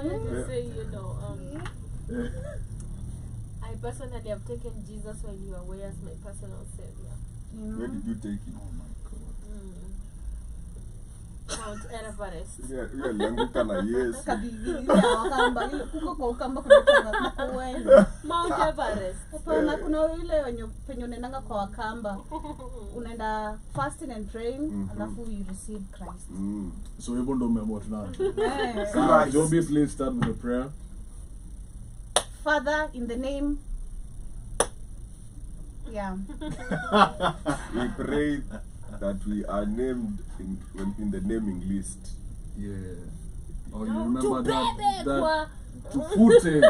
wanted to say, I personally have taken Jesus while you were away as my personal savior. Where did you take him? Oh my God. Mount Everest. Ulianguka na Yesu. Wakamba ile kuko kwa ukamba kuna kuwe. Mount Everest. Hapana, kuna ile wenye penye unaendanga kwa wakamba. Unaenda fasting and praying, alafu you receive Christ. So even though we're about now. Yeah. Joby, please start with a prayer. Father, in the name, We pray that we are named in the naming list. Yeah. Oh, you remember that Kwa tufute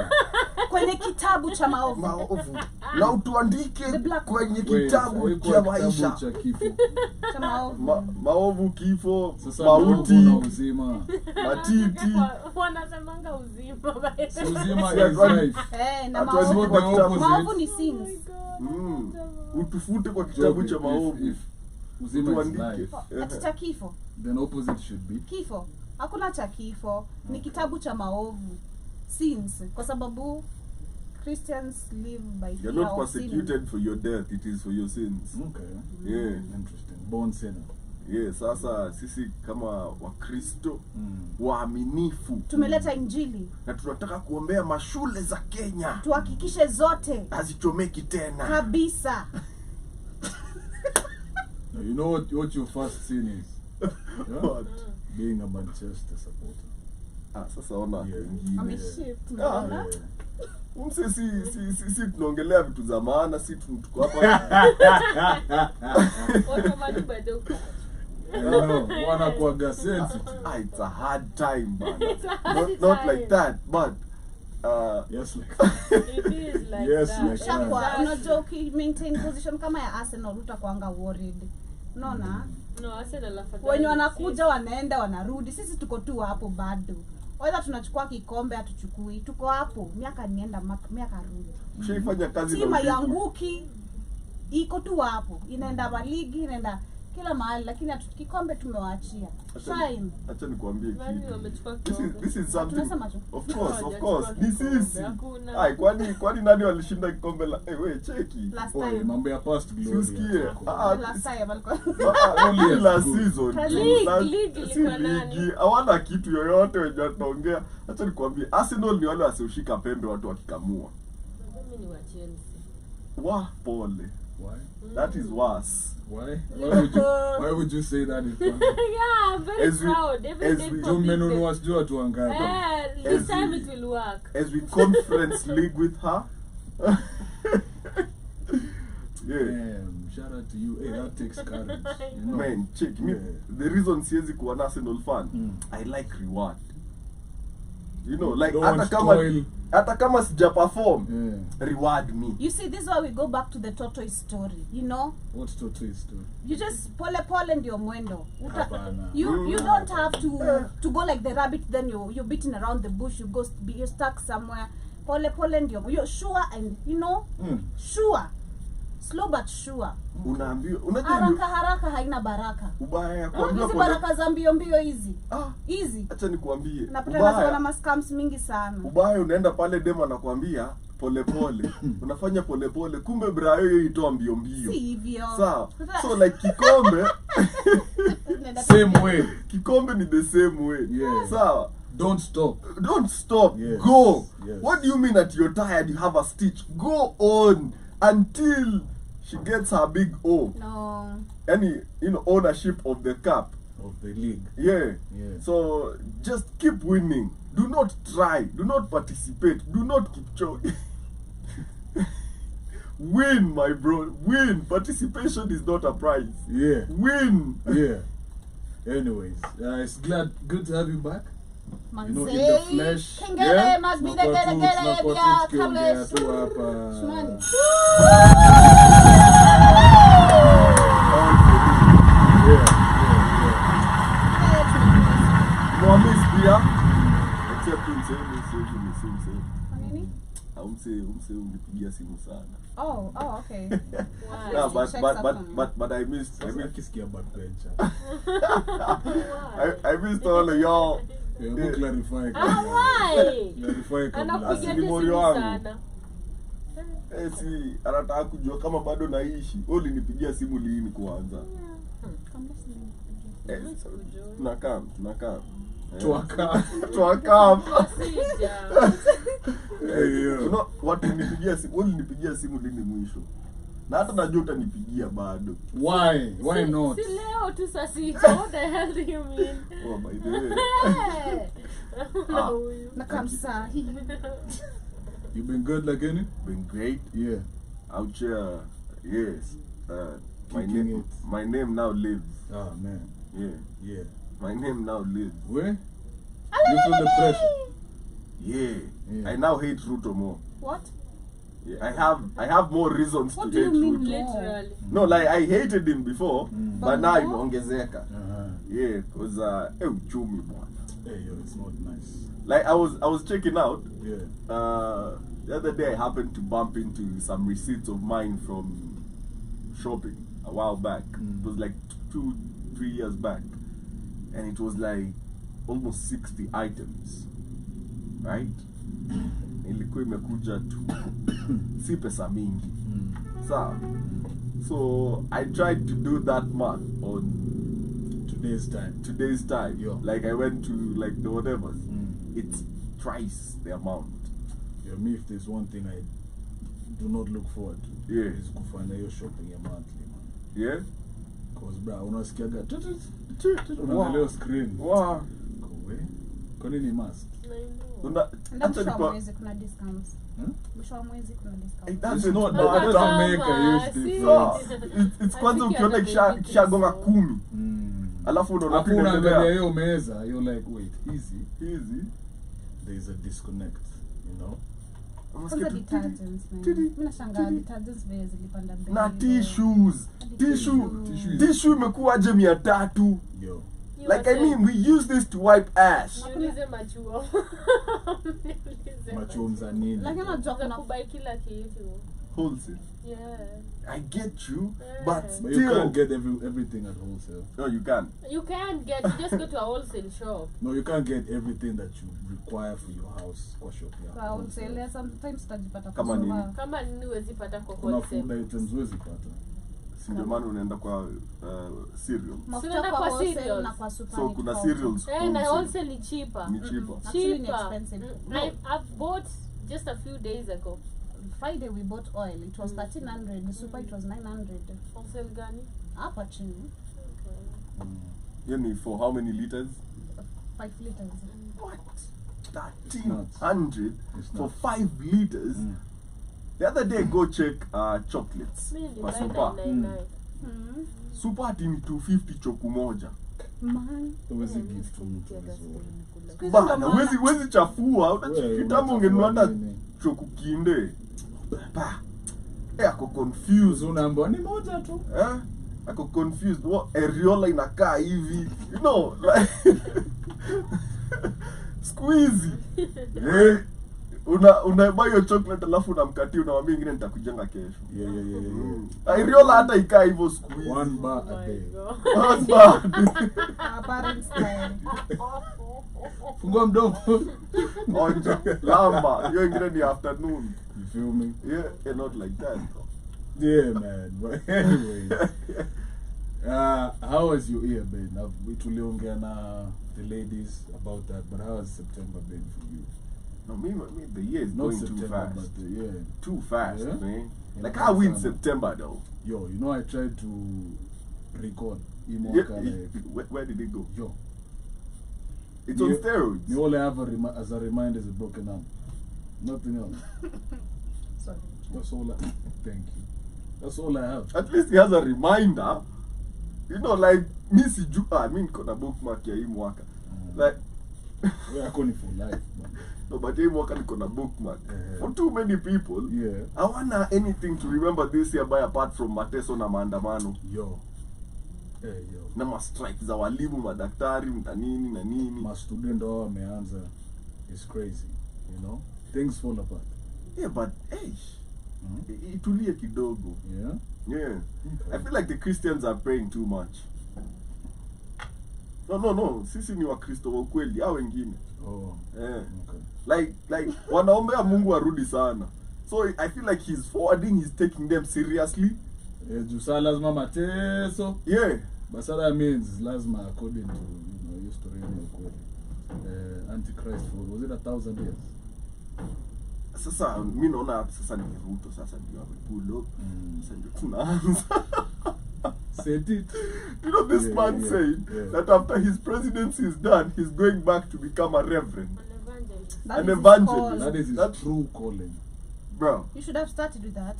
kwenye kitabu cha maovu. Na utuandike kwenye kitabu cha maisha. cha kifo. Cha maovu. Maovu, kifo, Mauti na uzima. Matiti. wanasemanga uzima. Uzima is life. Na maovu ni sins. Utufute kwa kitabu cha maovu. Uzima is life. Cha kifo. Then opposite should be Kifo. Hakuna cha kifo, ni kitabu cha maovu. Sins, kwa sababu Christians live by fear. You're not persecuted for your death, it is for your sins. Okay. Yeah. Interesting. Born sinner. Yeah, sasa sisi kama Wakristo waaminifu tumeleta injili na tunataka kuombea mashule za Kenya tuhakikishe zote hazichomeki tena kabisa. You know what your first sin is? Yeah? What? Being a Manchester supporter. Sasa ona wengine. Ameshift. Umse si tunaongelea vitu za maana, si tuko hapa. Wanna kuaga sensitive. It's a hard time, man. Not like that, but yes, like it is like yes, that. like that. Unajua uki-maintain position kama ya Arsenal utakuanga worried. Unaona? No, Arsenal afadhali. Wenye wanakuja wanaenda wanarudi. Sisi tuko tu hapo bado. Whether tunachukua kikombe hatuchukui. Tuko hapo. Miaka nienda miaka rudi. Ushaifanya kazi Tima yanguki iko tu hapo. Inaenda maligi, inaenda kila mahali, lakini kikombe tumewaachia. Shine. Acha nikwambie kitu. This is something. Of course. This is. Ai, kwani nani walishinda kikombe la wewe cheki. Mambo ya past glory. Usikie. Last time alikuwa. Only last season. Ligi. Hawana kitu yoyote wenye wataongea. Acha nikwambie Arsenal ni wale wasioshika pembe watu wakikamua. Mimi ni wa Chelsea. Pole. Why? That is worse. Why would you say that in front? Yeah, I'm very proud. This time it will work. As we conference league with her. Damn, shout out to you. Hey, that takes courage. You know? Man, check me. The reason siwezi kuwa Arsenal fan, I like reward. You know, like hata kama sija perform, reward me. You see, this is why we go back to the tortoise story, you know? What's tortoise story? You just pole ndio mwendo. You don't have to go like the rabbit, then you're beating around the bush, you're stuck somewhere. Pole ndio. You're sure and you know? Sure. Slow but sure. Unaambiwa haraka haina baraka. Ubaya kuambiwa hizi baraka za mbio hizi. Easy. Acha nikwambie. Napenda na mascams mingi sana. Ubaya unaenda pale demo anakuambia pole. Unafanya pole. Kumbe brayo hiyo itoa mbio. Si hivyo. Sawa. So like kikombe same way. Kikombe ni the same way. Yeah. Sawa. Don't stop. Yes. Go. Yes. What do you mean that you're tired, you have a stitch? Go on until she gets her big O. No. Any, ownership of the cup. Of the league. Yeah. So just keep winning. Do not try. Do not participate. Do not keep choking. Win, my bro. Win. Participation is not a prize. Yeah. Win. Yeah. Anyways, it's good to have you back. Man, in the flesh. Yeah. Must be the unipigia simu sana. Oh, okay. Wow. But I missed kisikia bad venture. I missed all of y'all. Clarify. Why? Clarify kabla. Anakupigia Ni mori simu wangu. sana. Si anataka kujua kama bado naishi. Wewe ulinipigia simu lini kwanza? Tunakaa. Tuaka. Sija. You know, watu nipigia simu, wewe ulinipigia simu lini mwisho? Na hata najua utanipigia bado. Why not? Si leo tu saa sita. What the hell do you mean? Oh, by the way. Nakamsa. You been good like any? Been great. Yeah. Out here, yes. Kicking My name now lives. Oh man. Yeah. My name now lives. Where? You feel the pressure? Yeah. Yeah. I now hate Ruto more. What? Yeah, I have more reasons What to do you hate mean Ruto. Literally. No, like I hated him before, but now But imeongezeka. Yeah, cause uchumi bwana. Hey yo, it's not nice. Like I was checking out. Yeah. The other day I happened to bump into some receipts of mine from shopping a while back. It was like 2-3 years back, and it was like almost 60 items, right? Ilikuwa imekuja tu si pesa mingi. So I tried to do that math on today's time. Yeah. Like I went to like the whatevers. It's twice the amount. Yeah, me, if there's one thing I do not look forward to, Yeah. is kufanya hiyo shopping ya monthly, man. Yeah? Cause bro, unasikiaga Wow. unaangalia screen. Wow. Kwa nini mask? Una Ndio acha mwisho wa nipa- mwezi kuna discounts. Mwisho wa mwezi kuna It discounts. doesn't It's not matter. bad. It doesn't make a huge See? difference. It's kwanza I think ukiona you're the kishagonga baby 10. Alafu unaona Alafu unaangalia hiyo meza, you're like, wait, easy. there's a disconnect, you know? Kwanza detergents, man. Tidi. Mimi nashangaa detergents vile zilipanda bei. Na hivyo. tissues. Tissue imekuwaje 300? Yo. Like I mean, we use this to wipe ass. Niulize machuo. Machuo za nini? Lakini unajua kuna kubai kila kitu. Wholesale. Yeah. I get you, Yeah. but But you still. can't get everything at wholesale. No, you can't. You can get, you just go to a wholesale shop. No, you can't get everything that you require for your house or shop. Yeah, kwa wholesale sometimes utajipata Kama nini? kusoma. Kama nini huwezi pata kwa Kuna food wholesale. items huwezi pata. Si ndio maana unaenda kwa cereal. Mafuta Unaenda kwa kwa wholesale cereals. na kwa super So ni kuna tofauti. cereals. Na wholesale. wholesale ni cheaper. Ni cheaper. Actually ni Cheaper. expensive. I've bought just a few days ago. Friday we bought oil. It was 1300. The super it was 900. Wholesale gani? Hapa chini. Okay. You need for how many liters? 5 liters. What? 1300 It's for not. 5 liters? The other day, go check chocolates. Mimi Kwa nilibuy super. 999. Super ati ni 250 choku moja. Man. Huwezi gift to mtu vizuri. Bana, wezi chafua. Wewe, Kitambo ungenunua hata nini? choku kinde. Pa. Ako confused. Unaambiwa ni moja tu. Ako confused. What areola inakaa hivi. You know, like squeezy. Unabuy your chocolate alafu unamkatia unamwambia ingine nitakujenga kesho. Yeah. Areola hata ikaa hivyo squeezy. 1 bar Oh a my day. God. One bar. Parent style. Fungua mdomo. Onja, lamba. Hiyo ingine ni afternoon. You feel me? Yeah, not like that. Yeah, man. But anyway, how was your year been? Tuliongea na the ladies about that, but how has September been for you? No, me, the year is Not going September, too fast. but the year. Too fast, Yeah? man. Yeah, Like how we in that's September though. Yo, you know I tried to record. Where did it go? Yo, It's on Yeah. steroids. the all I have as a reminder is a broken arm. Nothing else. Sorry. That's all I. Thank you. That's all I have. At least he has a reminder. You know, like niko na bookmark ya hii mwaka. Like We're going for life, man. no, but hii mwaka niko na bookmark. Yeah. For too many people, Yeah. I wanna anything to remember this year by apart from mateso na maandamano. Yo. Hey, yo. Na ma strike za walimu, madaktari, na nini. My student wameanza. It's crazy, you know. Things fall apart. Yeah, but itulie kidogo. Yeah. Yeah. Okay. I feel like the Christians are praying too much. No. Sisi ni Wakristo wa ukweli, hao wengine. Oh. Okay. Like wanaombea Mungu arudi sana. So I feel like he's forwarding, he's taking them seriously. Jusa lazima mateso. Yeah. But so that means lazima according to your story ni ukweli. Antichrist was it 1,000 years? Sasa mimi naona sasa ni Ruto sasa ndio amepull up. Sasa ndio tunaanza. Said it. You know this man said that after his presidency is done, he's going back to become a reverend. An evangelist. That is his true calling. Bro. You should have started with that.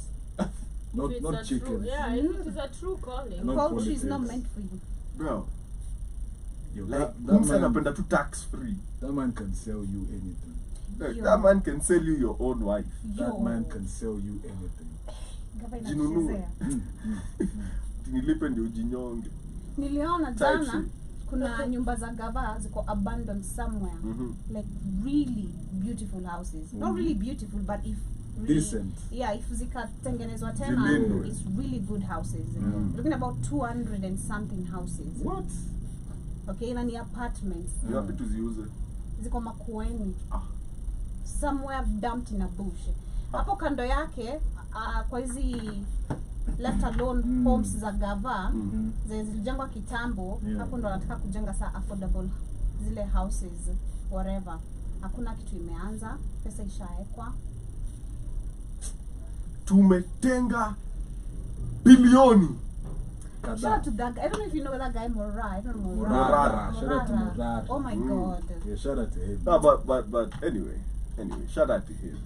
not chicken. Yeah, if it is a true calling. Poultry is not meant for you. Bro. Yo, Like, that to tax free. That man can sell you anything. Like, that man can sell you your own wife. That man can sell you anything. Jinunu. Nilipe ndio ujinyonge. Niliona jana kuna nyumba za gava ziko abandoned somewhere. Like really beautiful houses. Not really beautiful, but if really, decent. Yeah, if zikatengenezwa tena, it's really good houses. We're talking about 200 and something houses. What? Okay, na ni apartments. You happy to ziuze? Ziko Makueni. Somewhere dumped in a bush. Hapo kando yake kwa hizi left alone homes za gava zilijengwa kitambo, hapo ndo wanataka kujenga saa affordable zile houses whatever. Hakuna kitu imeanza, pesa ishaekwa. Tumetenga bilioni. Shout out to that guy. I don't know if you know that guy Morara. I don't know Morara. Shout out to Morara. Oh my god. Yeah, shout out to him. No, but anyway, shout out to him.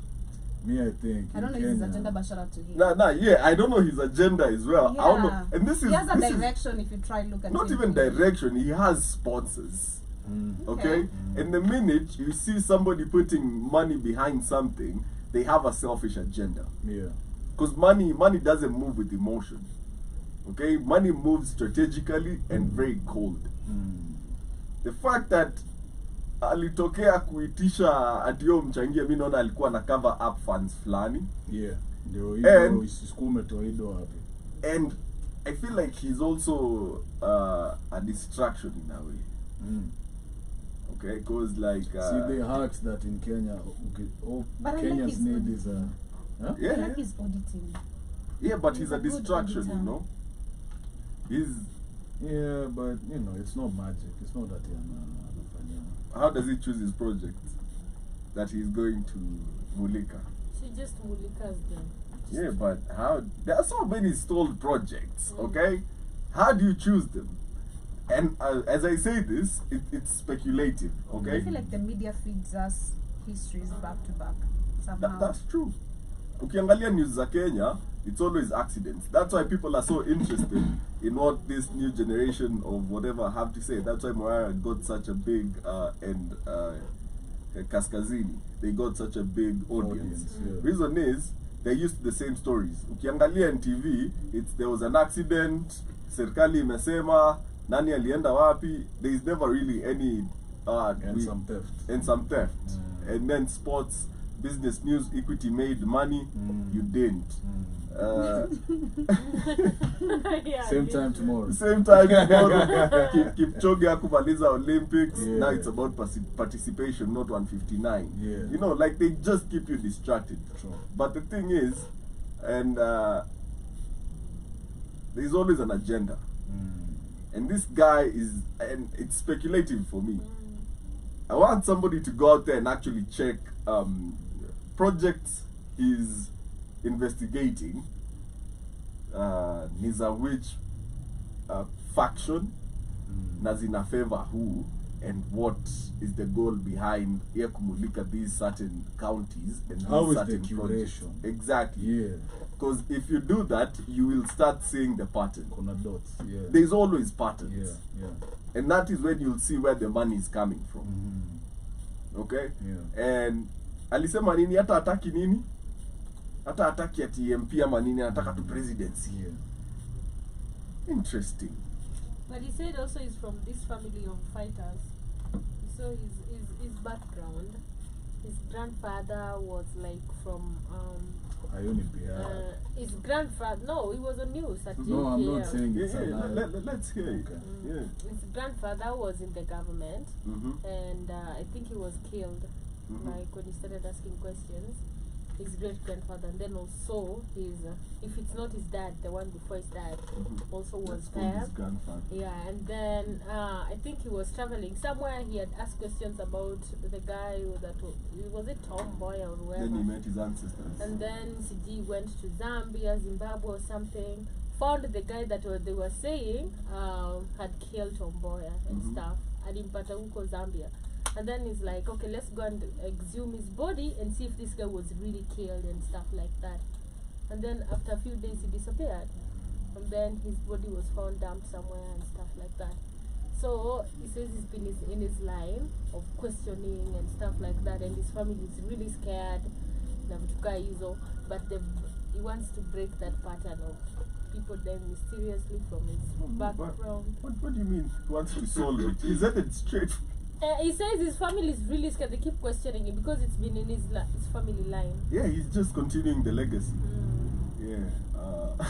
Me, I think. I don't know his agenda, but shout out to him. Yeah, I don't know his agenda as well. Yeah. I don't know. And this is he has a direction if you try look at it. Not even direction, he has sponsors. Okay? And the minute you see somebody putting money behind something, they have a selfish agenda. Yeah. Because money doesn't move with emotion. Okay? Money moves strategically and very cold. The fact that alitokea kuitisha atio mchangie, mimi naona alikuwa na cover up funds flani. Yeah. Ndio hiyo isikume toido hapo. And I feel like he's also a distraction in a way. Okay, because like see the hearts that in Kenya, all Kenyans like need is a yeah. I like his auditing. Yeah, but he's a distraction, you know. Yeah, but you know, it's not magic. It's not that how does he choose his projects that he's going to Mulika? She just Mulikas them. Yeah, but how? There are so many stalled projects, okay? How do you choose them? And as I say this, it's speculative, okay? I feel like the media feeds us histories back to back somehow. That's true. Ukiangalia news za Kenya, it's always accidents. That's why people are so interested in what this new generation of whatever have to say. That's why Mariah got such a big and Kaskazini, they got such a big audience. Yeah. Reason is they're used to the same stories. Ukiangalia on TV, there was an accident, serikali imesema, nani alienda wapi. There is never really any and some theft. And then sports, business news, Equity made money, you didn't. Same time tomorrow. Kipchoge hakumaliza Olympics. Yeah. Now it's about participation, not 159. Yeah. You know, like they just keep you distracted. True. But the thing is, and there's always an agenda. And this guy is, and it's speculative for me. I want somebody to go out there and actually check projects he's investigating. Niza which faction, na zina favor who, and what is the goal behind here kumulika these certain counties and how these is the certain projects. curation? Exactly. Yeah. Because if you do that, you will start seeing the pattern. Kuna dots. Yeah. There's always patterns. Yeah. And that is when you'll see where the money is coming from. Okay? Yeah. And alisema nini hata hataki nini? Hata hataki ati MP ama nini, anataka tu presidency. Yeah. Interesting. But he said also he's from this family of fighters. So his background, his grandfather was like from Ioni PR. His grandfather, no, he was on news at No, I'm not JPL. saying Yeah, it's a lie. let's hear it. Okay. Yeah. His grandfather was in the government, Mm-hmm. and I think he was killed. Mhm. Like when he started asking questions, his great grandfather, and then also his, if it's not his dad, the one before his dad, Mhm. also was Let's call there. his grandfather. Yeah, and then I think he was traveling somewhere. He had asked questions about the guy was it Tomboy or whoever. Then he met his ancestors. And then CG went to Zambia, Zimbabwe or something, found the guy that they were saying had killed Tomboya and Mhm. stuff, alimpata huko Zambia. And then he's like, okay, let's go and exhume his body and see if this guy was really killed and stuff like that. And then after a few days he disappeared. And then his body was found dumped somewhere and stuff like that. So he says he's been in his line of questioning and stuff like that, and his family is really scared na vitu kaa hizo, but he wants to break that pattern of people dying mysteriously from his background. What do you mean he wants to solve it? He said it straight. He says his family is really scared. They keep questioning him because it's been in his family line. Yeah, he's just continuing the legacy. Mm. Yeah.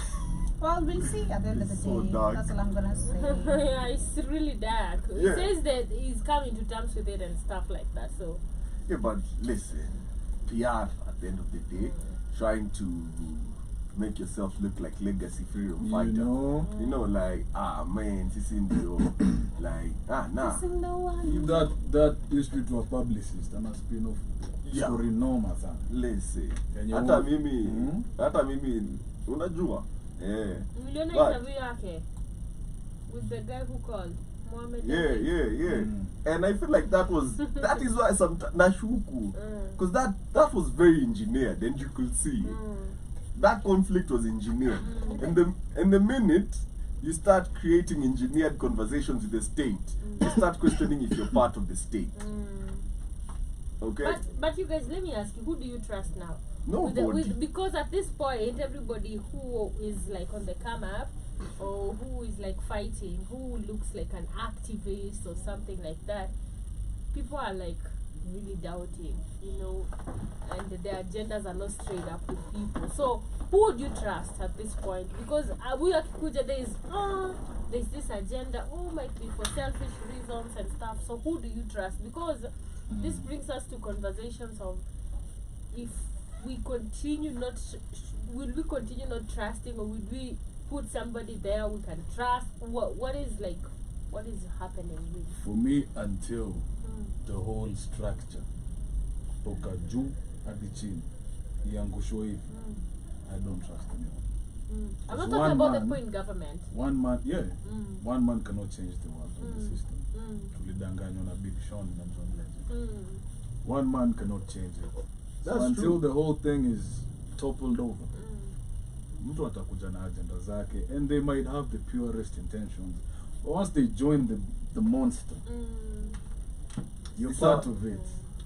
Well, we'll see at the end of the It's so day. dark. That's all I'm gonna say. Yeah, it's really dark. He Yeah. says that he's coming to terms with it and stuff like that. So Yeah, but listen, PR at the end of the day, trying to make yourself look like legacy freedom fighter. You know, Like, man, this in the like, nah. Missing no one. that used to do a publicist and a spin-off Yeah. story normal sana. Listen, Kenye hata wa- mimi, unajua, Miliona But- interview yake with the guy who called Mohammed. yeah. Mm. And I feel like that is why sometimes nashuku, because that was very engineered, and you could see that conflict was engineered. And the minute you start creating engineered conversations with the state, you start questioning if you're part of the state. Okay? But you guys, let me ask you, who do you trust now? Nobody. Because at this point, everybody who is like on the come up or who is like fighting, who looks like an activist or something like that, people are like really doubting, and their agendas are not straight up with people. So who would you trust at this point? Because we are Kikuja, there's this agenda, might be for selfish reasons and stuff. So who do you trust? Because this brings us to conversations of if we continue will we continue not trusting, or would we put somebody there we can trust? What is happening with? For me, until the whole structure toka juu hadi chini iangushwe hivi, I don't trust anyone. I'm not One talking about the man- people in government. One man cannot change the world or the system. Tulidanganywa na Big Sean na John Legend. One man cannot change it. That's So until true. the whole thing is toppled over, mtu atakuja na agenda zake, and they might have the purest intentions. But once they join the monster, you're It's part a- of it.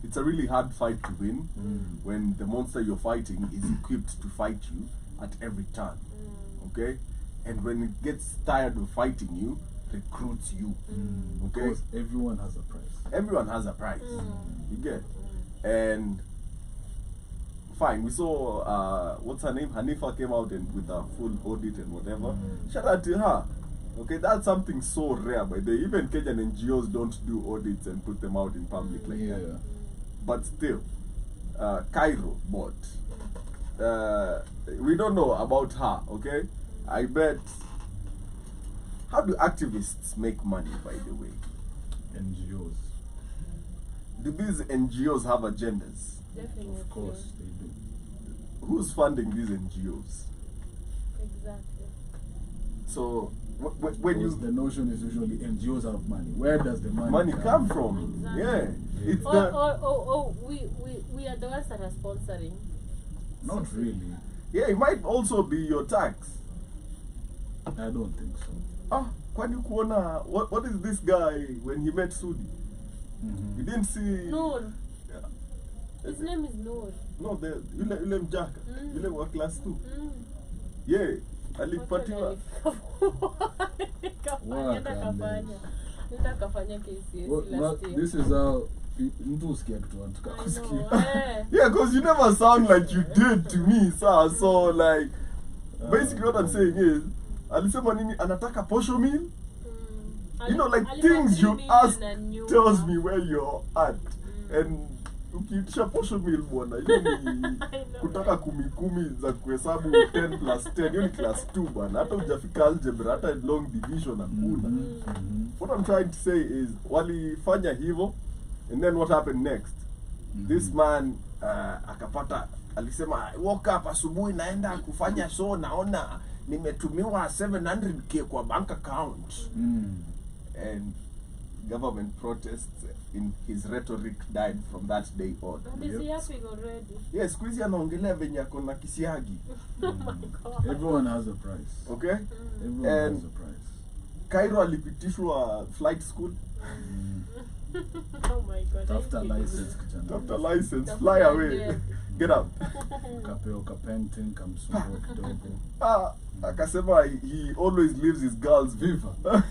It's a really hard fight to win when the monster you're fighting is equipped to fight you at every turn. Okay? And when it gets tired of fighting you, recruits you. Okay? Because everyone has a price. Everyone has a price. You get? And fine, we saw what's her name? Hanifa came out and with a full audit and whatever. Shout out to her. Okay, that's something so rare, but even Kenyan NGOs don't do audits and put them out in public like that. Yeah. But still, Cairo bought. We don't know about her, okay? I bet. How do activists make money, by the way? NGOs. Do these NGOs have agendas? Definitely. Of course they do. Who's funding these NGOs? Exactly. So, when Because you. the notion is usually NGOs have money. Where does the Money come from? Exactly. Yeah. It's Or, the. we are the ones that are sponsoring. Not really. Yeah, it might also be your tax. I don't think so. Kwani kuona, what is this guy when he met Sudi? You didn't see. Noor. Yeah. His name is Noor. No, yule mjaka. Yule wa class 2. Mm. Yeah. Alipatiwa. Nenda kafanya KCSE Well, last year. this is how mtu usikia kitu anataka I kusikia. know, eh. Yeah, because you never sound like you did to me, sir. So like, basically what I'm saying is, alisema nini anataka posho meal? You know, like things you ask tells me where you're at. And ukiitisha posho meal bwana, hiyo ni kutaka kumi za kuhesabu 10 plus 10, hiyo ni class 2 bwana. Hata hujafika algebra, hata long division hakuna. What I'm trying to say is, walifanya hivyo, and then what happened next? This man akapata, alisema woke up asubuhi naenda kufanya show, naona nimetumiwa 700k kwa bank account. And government protests in his rhetoric died from that day on. And is he yapping already? Yes, squeeze anaongelea venye ako na kisiagi. Oh my God. Everyone has a price. Okay? Everyone And has a price. Cairo alipitishwa flight school. Oh my God. After license kijana. After license, fly away. Get out. Kapeo kapenting kamsumbua kidogo. Akasema he always leaves his girls. Viva.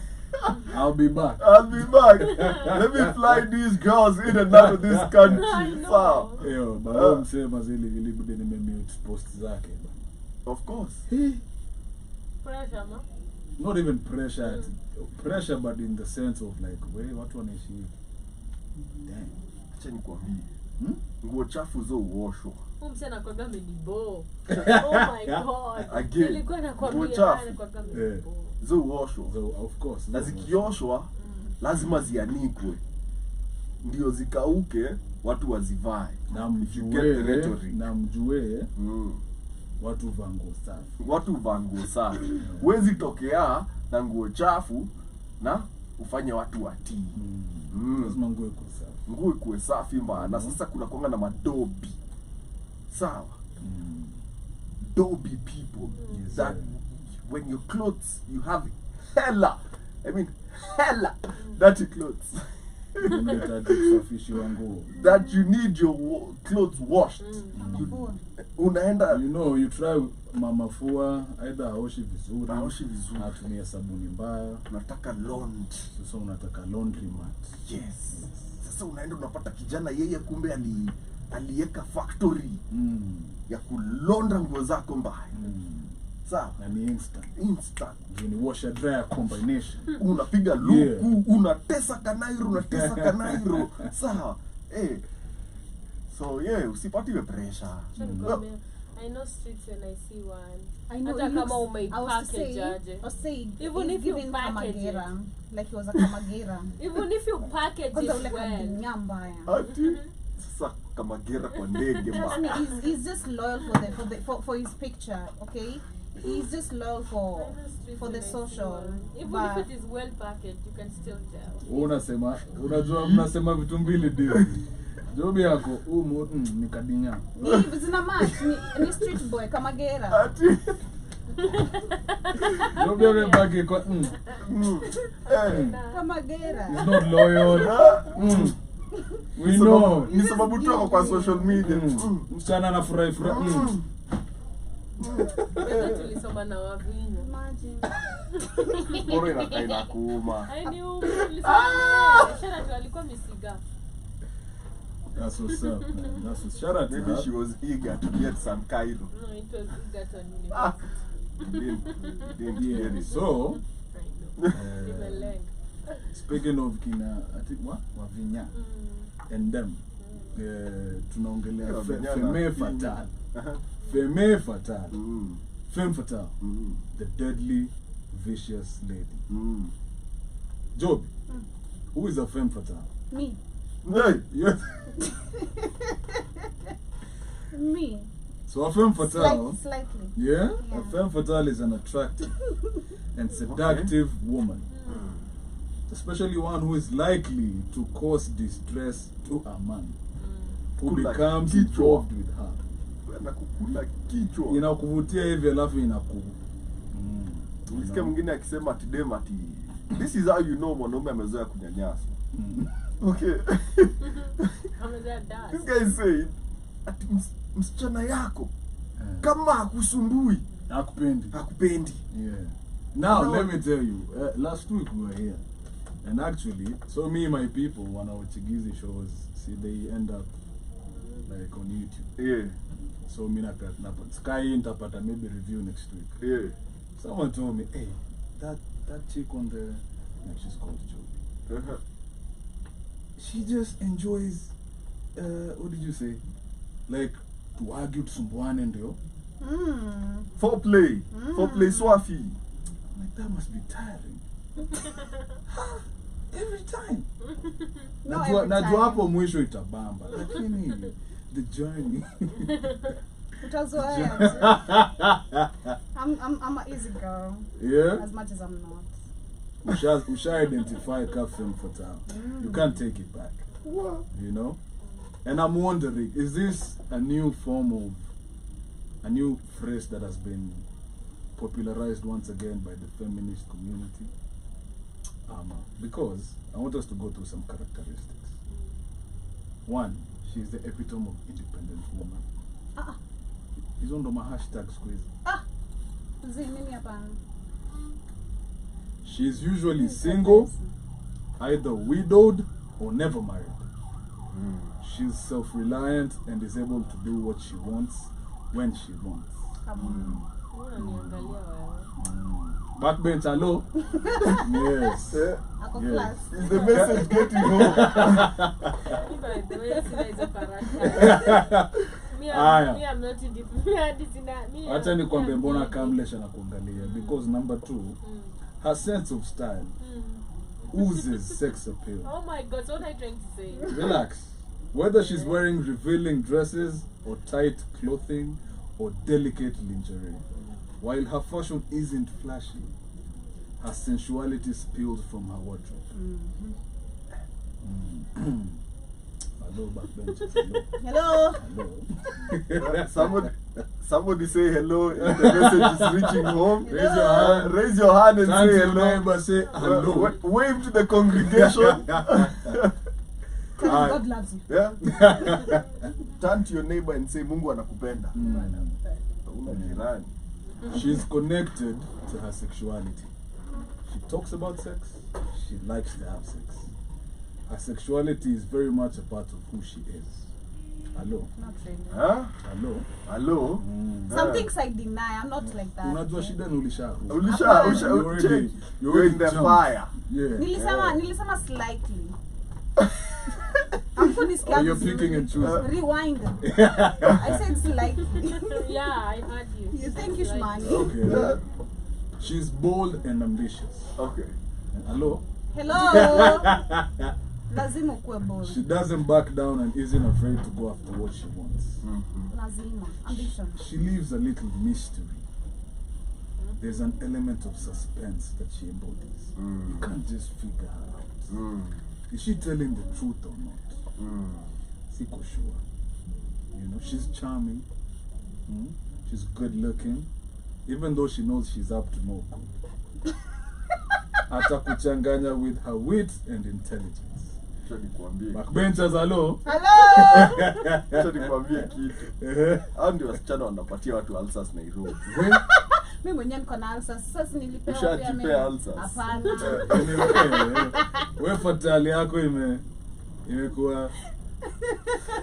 I'll be back. I'll be back. Let me fly these girls in and out of this country. Sawa. Yo, bado msema zile ilibidi nimemute post zake. Of course. Pressure, ma? Not even pressure. Pressure, but in the sense of like, wait, watu wanaishi. Damn. Acha nikwambie. Nguo chafu zo uoshwa. Mse anakwambia amenibo. Oh my God. Again. Nilikuwa nakwambia Nguo chafu. anakwambia amenibo. Zo uoshwa. So, of course. Na zikioshwa lazima zianikwe. Ndio zikauke watu wazivae. Na mjue watu vango safi. Watu vango safi. Huwezi tokea na nguo chafu na ufanye watu watii. Lazima nguo iko safi. Nguo ikuwe safi maana sasa kuna kuanga na madobi. Sawa. Doby people. That when your clothes you have hella dirty clothes. That you need your clothes washed. Unaenda, you know, you try mama fua either aoshi vizuri, atumie sabuni mbaya, unataka laundry. Sasa unataka laundry mat. Yes. Sasa unaenda unapata kijana yeye kumbe aliweka factory ya kulonda nguo zako mbaya. Sawa. Na ni instant. Ni washer dryer combination. Unapiga luku, unatesa kanairo. Sawa. So usipatiwe pressure. I know streets when I see one. I know. Hata kama umepackage aje. Even if you package it, like he was a kamagera. Even if you package it well. Sasa kamagera kwa ndege bana. He's just loyal for his picture, okay? He's just loyal for the social. Even if it is well packaged, you can still tell. Unasema vitu mbili ndio. Jobi yako ni kadinya. Ni zina match ni street boy kamagera. Jobi amebaki kwa kamagera. He's not loyal. We know. Ni sababu tu kwa social media. Msichana anafurahi. Tulisoma na wavinyo. Imagine. Bora inakaina kuuma. Shara tu alikuwa misiga. That's what's up, man. That's what's shout out to Maybe her. she was eager to get some Cairo. No, it was Egerton Didn't get it. So, University. speaking of kina, I think wavinya and them, tunaongelea Femme Fatale. Femme Fatale. Femme Fatale. The deadly, vicious lady. Job, who is a Femme Fatale? Me. Hey, yes. Me. So a Femme Fatale, slightly. yeah? A Femme Fatale is an attractive and seductive woman. Especially one who is likely to cause distress to a man who becomes involved with her. Anakukula kichwa. Inakuvutia hivi alafu Nisikia mwingine akisema tidem ati this is how you know mwanaume amezoea kunyanyaswa. Okay. This guy is saying ati msichana yako kama hakusumbui hakupendi. Hakupendi. Yeah. Now let me tell you, last week we were here And actually, so me and my people, when I watch these shows, see, they end up like on YouTube. Yeah. So me na Sky interpret maybe review next week. Yeah. Someone told me, hey, that chick on the, no, she's called Joey. Uh-huh. She just enjoys, what did you say? Like to argue to someone and yo. Foreplay. Foreplay swafi. Like that must be tiring. Every time. No, every time. Hapo mwisho itabamba. Lakini the journey. Utazoea. I'm an easy girl. Yeah. As much as I'm not. Usha identify Femme for town. You can't take it back. What? You know? And I'm wondering, is this a new form of, a new phrase that has been popularized once again by the feminist community? Because I want us to go through some characteristics. One, she's the epitome of independent woman. He's under my hashtag squeeze. She's usually single, either widowed or never married. She's self-reliant and is able to do what she wants when she wants. Backbench, hello? Yes. Yes. Is the message getting home? Me, I'm not in the Acha nikwambie mbona Kamlesh anakuangalia, because number 2, her sense of style oozes sex appeal. Oh my God, so what are you trying to say? Relax. Whether she's wearing revealing dresses or tight clothing or delicate lingerie, while her fashion isn't flashy, her sensuality spills from her wardrobe. Hello, backbenchers. Hello. Hello. Somebody say hello if the message is reaching home. Raise your hand. Raise your hand and Turn to say your hello. neighbor, say hello. Wave to the congregation. God loves you. Yeah. Turn to your neighbor and say Mungu anakupenda. Una jirani. She's connected to her sexuality. She talks about sex. She likes to have sex. Her sexuality is very much a part of who she is. Hello? Not really. Huh? Hello? Hello? Some things I deny. I'm not like that. Unajua shida ni ulisha. You're in the fire. Yeah. Nilisema slightly. Oh, you're picking and choosing. Rewind. I said slightly. Yeah, I heard you. You think you Shmani? Okay. She's bold and ambitious. Okay. Hello? Hello. Lazima ukue bold. She doesn't back down and isn't afraid to go after what she wants. Lazima. Ambition. She leaves a little mystery. There's an element of suspense that she embodies. You can't just figure her out. Is she telling the truth or not? Siko sure. You know, she's charming. She's good looking. Even though she knows she's up to no good. Atakuchanganya with her wit and intelligence. Backbenchers, hello? Hello. Acha nikwambie kitu. Hao ndio wasichana wanapatia watu ulcers Nairobi. Mimi mwenyewe niko na ulcers. Sasa nilipewa Ushajipea ulcers. Hapana. Wewe fatali yako imekuwa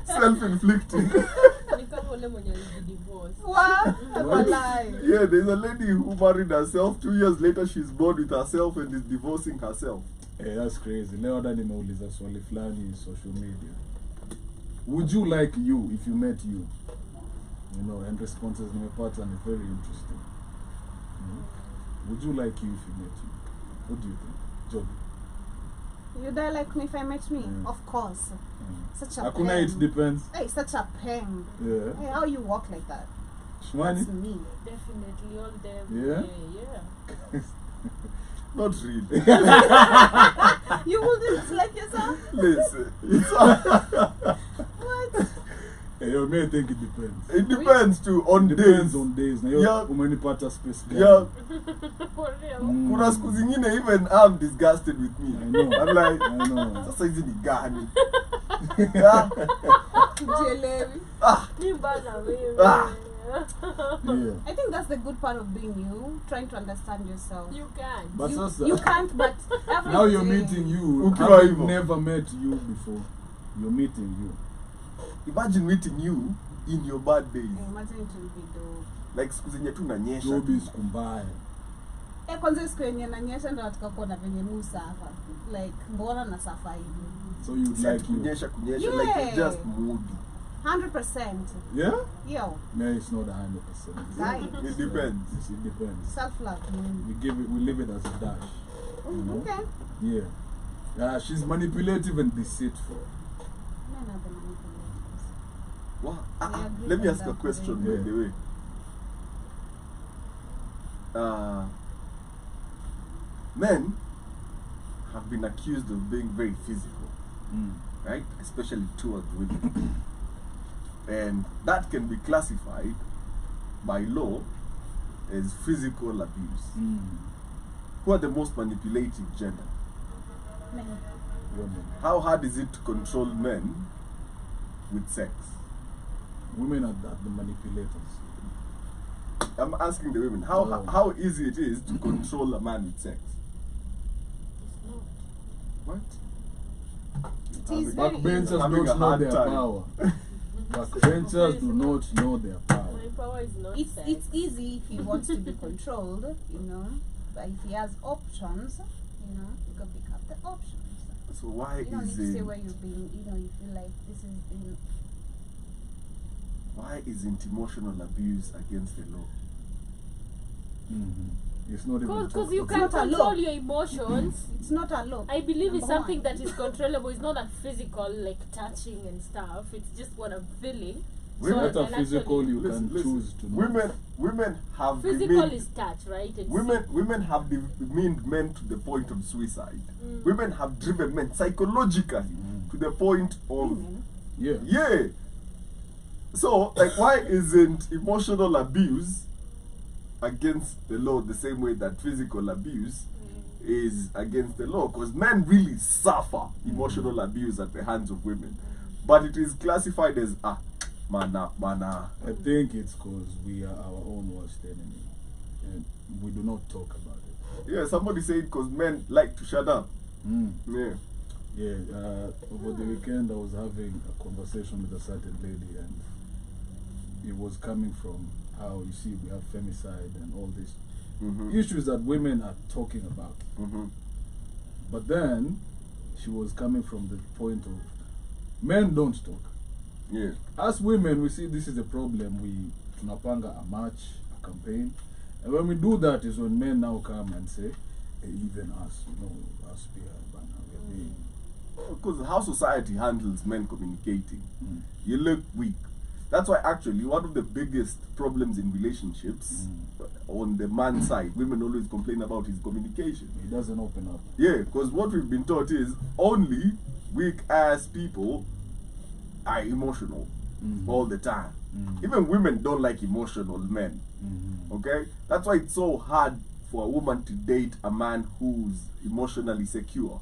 self-inflicted. Yeah, there's a lady who married herself. 2 years later, she's bored with herself and is divorcing herself. Hey, that's crazy. Leo hata nimeuliza swali fulani social media. Would you like you if you met you? You know, and responses nimepata ni very interesting. Would you like you if you met you? What do you think? Joby? You'd I like me if I met me? Of course. Such a Akuna, pain. it depends. Hey, such a pain. Yeah. Hey, how you walk like that? Shmani? That's me. Definitely all them. Yeah? Yeah. Not really. You wouldn't like yourself? Listen. What? Hey, you may think it depends. It depends too. On Depends days. on days. Na Yeah. umenipata space gani? Yeah. For real. Kuna siku zingine even I'm disgusted with me. I know. I'm like, I know. sasa hizi ni gani? Yeah. Kujielewi. Ni mbana wewe. Yeah. I think that's the good part of being you, trying to understand yourself. You can't. But You can't, but every now you're day- meeting you. Ukiwa Having hivyo. never met you before. You're meeting you. Imagine meeting you in your bad days. Imagine it will be dope. Like siku zenye tu nanyesha. Job is kumbaya. Kwanza siku yenye nanyesha ndo nataka kuona venye musafa. Like mbona na safa hivi. So you'd Like like you. kunyesha, like Yeah. you're just moody. 100%. Yeah? Yo, No, it's not 100%. Right. It depends. Yes, it depends. self-love. We leave it as a dash. You know? Okay. Yeah. She's manipulative and deceitful. Men are the manipulators. Wow. I agree Let me with ask a that. question, Yeah. by the way. Men have been accused of being very physical, right? Especially towards women. And that can be classified by law as physical abuse. Who are the most manipulative gender? Men. Women. How hard is it to control men with sex? Women are the manipulators. I'm asking the women, how Oh. how easy it is to control a man with sex? It's not. What? It is very Backbenchers Having a don't know hard their time. power. Backbenchers do not know their power. My power is not It's sex. easy if he wants to be controlled, you know. But if he has options, you know, you can pick up the options. So why You don't need is to say it where you're being, you know, you feel like this is being. why isn't emotional abuse against the law? It's not even Because talked you about. can not a control law. your emotions. It's not a law. I believe it's Number something one. that is controllable. It's not like physical, like touching and stuff. It's just what I'm feeling. Women I What are can physical actually- you can choose to know. Women have Physical demeaned, is touch, right? It's women have demeaned men to the point of suicide. Mm. Women have driven men psychologically to the point of Women. Yeah. yeah. So like why isn't emotional abuse against the law the same way that physical abuse is against the law? Because men really suffer emotional abuse at the hands of women, but it is classified as mana. I think it's because we are our own worst enemy. And we do not talk about it. Yeah, somebody said because men like to shut up. Yeah. Yeah, over the weekend I was having a conversation with a certain lady, and it was coming from how, you see, we have femicide and all these issues that women are talking about. But then she was coming from the point of men don't talk. Yeah. As women, we see this is a problem. We tunapanga a march, a campaign, and when we do that is when men now come and say, hey, even us, you know, us we are being. Because how society handles men communicating, you look weak. That's why actually one of the biggest problems in relationships on the man side, women always complain about is communication. He doesn't open up. Yeah, because what we've been taught is only weak ass people are emotional all the time. Even women don't like emotional men. Okay? That's why it's so hard for a woman to date a man who's emotionally secure.